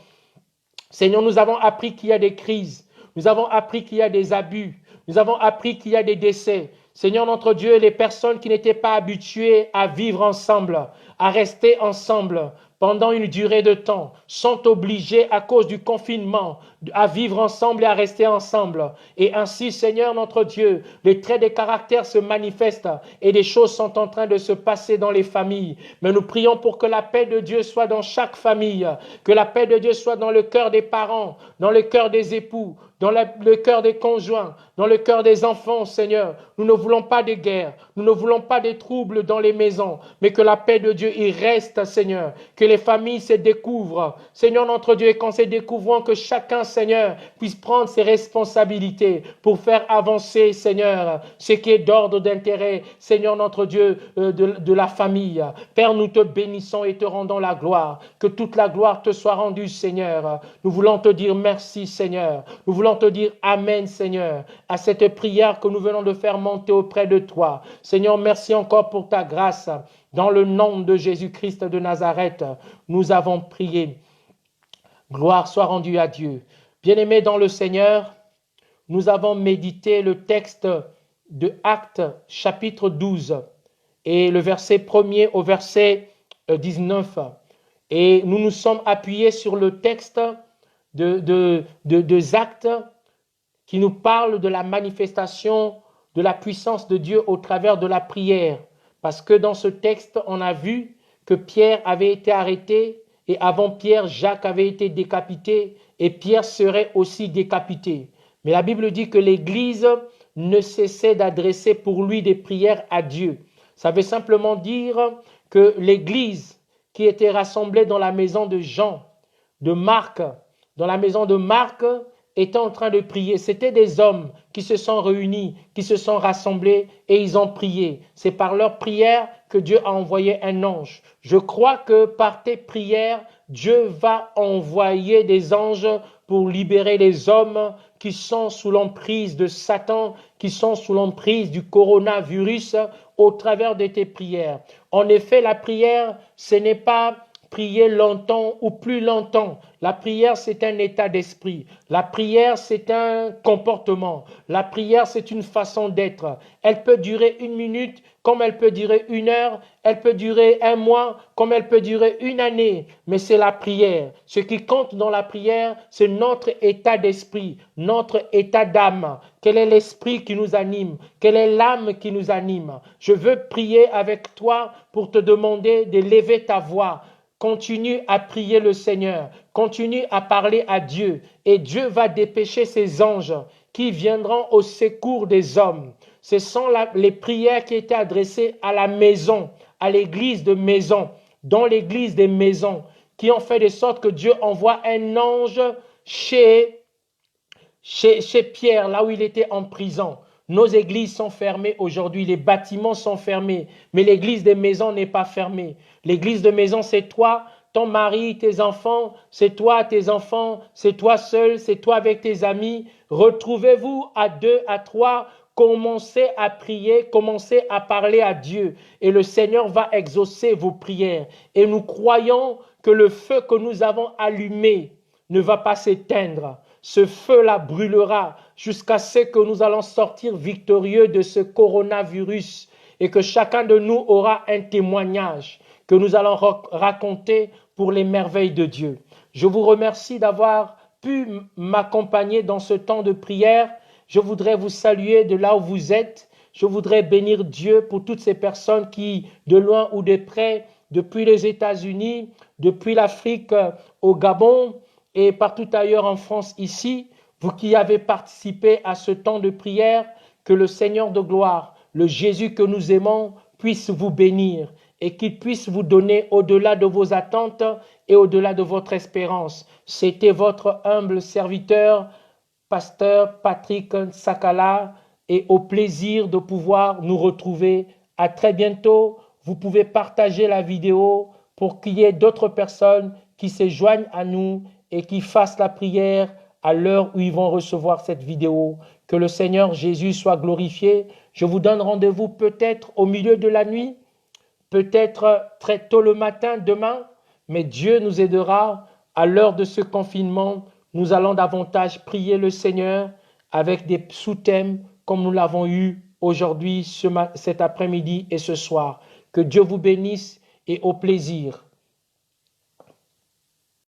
Speaker 1: Seigneur, nous avons appris qu'il y a des crises. Nous avons appris qu'il y a des abus. Nous avons appris qu'il y a des décès. Seigneur notre Dieu, les personnes qui n'étaient pas habituées à vivre ensemble, à rester ensemble, pendant une durée de temps, sont obligés à cause du confinement à vivre ensemble et à rester ensemble. Et ainsi, Seigneur notre Dieu, les traits des caractères se manifestent et des choses sont en train de se passer dans les familles. Mais nous prions pour que la paix de Dieu soit dans chaque famille, que la paix de Dieu soit dans le cœur des parents, dans le cœur des époux, dans le cœur des conjoints, dans le cœur des enfants, Seigneur. Nous ne voulons pas de guerre, nous ne voulons pas de troubles dans les maisons, mais que la paix de Dieu y reste, Seigneur. Que les familles se découvrent, Seigneur notre Dieu, et qu'en se découvrant, que chacun, Seigneur, puisse prendre ses responsabilités pour faire avancer, Seigneur, ce qui est d'ordre d'intérêt, Seigneur notre Dieu, de la famille. Père, nous te bénissons et te rendons la gloire. Que toute la gloire te soit rendue, Seigneur. Nous voulons te dire merci, Seigneur. Nous voulons te dire Amen, Seigneur, à cette prière que nous venons de faire monter auprès de toi. Seigneur, merci encore pour ta grâce. Dans le nom de Jésus-Christ de Nazareth, nous avons prié. Gloire soit rendue à Dieu. Bien-aimés dans le Seigneur, nous avons médité le texte de Actes chapitre 12 et le verset 1er au verset 19. Et nous nous sommes appuyés sur le texte de Actes qui nous parle de la manifestation de la puissance de Dieu au travers de la prière. Parce que dans ce texte, on a vu que Pierre avait été arrêté et avant Pierre, Jacques avait été décapité et Pierre serait aussi décapité. Mais la Bible dit que l'Église ne cessait d'adresser pour lui des prières à Dieu. Ça veut simplement dire que l'Église qui était rassemblée dans la maison de Jean, de Marc, dans la maison de Marc, était en train de prier. C'était des hommes qui se sont réunis, qui se sont rassemblés et ils ont prié. C'est par leur prière que Dieu a envoyé un ange. Je crois que par tes prières, Dieu va envoyer des anges pour libérer les hommes qui sont sous l'emprise de Satan, qui sont sous l'emprise du coronavirus au travers de tes prières. En effet, la prière, ce n'est pas prier longtemps ou plus longtemps. La prière, c'est un état d'esprit. La prière, c'est un comportement. La prière, c'est une façon d'être. Elle peut durer 1 minute, comme elle peut durer 1 heure. Elle peut durer 1 mois, comme elle peut durer 1 année. Mais c'est la prière. Ce qui compte dans la prière, c'est notre état d'esprit, notre état d'âme. Quel est l'esprit qui nous anime? Quelle est l'âme qui nous anime? Je veux prier avec toi pour te demander de lever ta voix. Continue à prier le Seigneur, continue à parler à Dieu et Dieu va dépêcher ses anges qui viendront au secours des hommes. Ce sont les prières qui étaient adressées à la maison, à l'église de maison, dans l'église des maisons, qui ont fait de sorte que Dieu envoie un ange chez Pierre, là où il était en prison. Nos églises sont fermées aujourd'hui, les bâtiments sont fermés, mais l'église des maisons n'est pas fermée. L'église de maison, c'est toi, ton mari, tes enfants, c'est toi, tes enfants, c'est toi seul, c'est toi avec tes amis. Retrouvez-vous à 2, à 3, commencez à prier, commencez à parler à Dieu et le Seigneur va exaucer vos prières. Et nous croyons que le feu que nous avons allumé ne va pas s'éteindre. Ce feu-là brûlera jusqu'à ce que nous allons sortir victorieux de ce coronavirus et que chacun de nous aura un témoignage que nous allons raconter pour les merveilles de Dieu. Je vous remercie d'avoir pu m'accompagner dans ce temps de prière. Je voudrais vous saluer de là où vous êtes. Je voudrais bénir Dieu pour toutes ces personnes qui, de loin ou de près, depuis les États-Unis, depuis l'Afrique au Gabon, et partout ailleurs en France ici, vous qui avez participé à ce temps de prière, que le Seigneur de gloire, le Jésus que nous aimons, puisse vous bénir et qu'il puisse vous donner au-delà de vos attentes et au-delà de votre espérance. C'était votre humble serviteur, pasteur Patrick Sakala, et au plaisir de pouvoir nous retrouver. À très bientôt. Vous pouvez partager la vidéo pour qu'il y ait d'autres personnes qui se joignent à nous et qui fassent la prière à l'heure où ils vont recevoir cette vidéo. Que le Seigneur Jésus soit glorifié. Je vous donne rendez-vous peut-être au milieu de la nuit, peut-être très tôt le matin demain, mais Dieu nous aidera à l'heure de ce confinement. Nous allons davantage prier le Seigneur avec des sous-thèmes comme nous l'avons eu aujourd'hui, cet après-midi et ce soir. Que Dieu vous bénisse et au plaisir.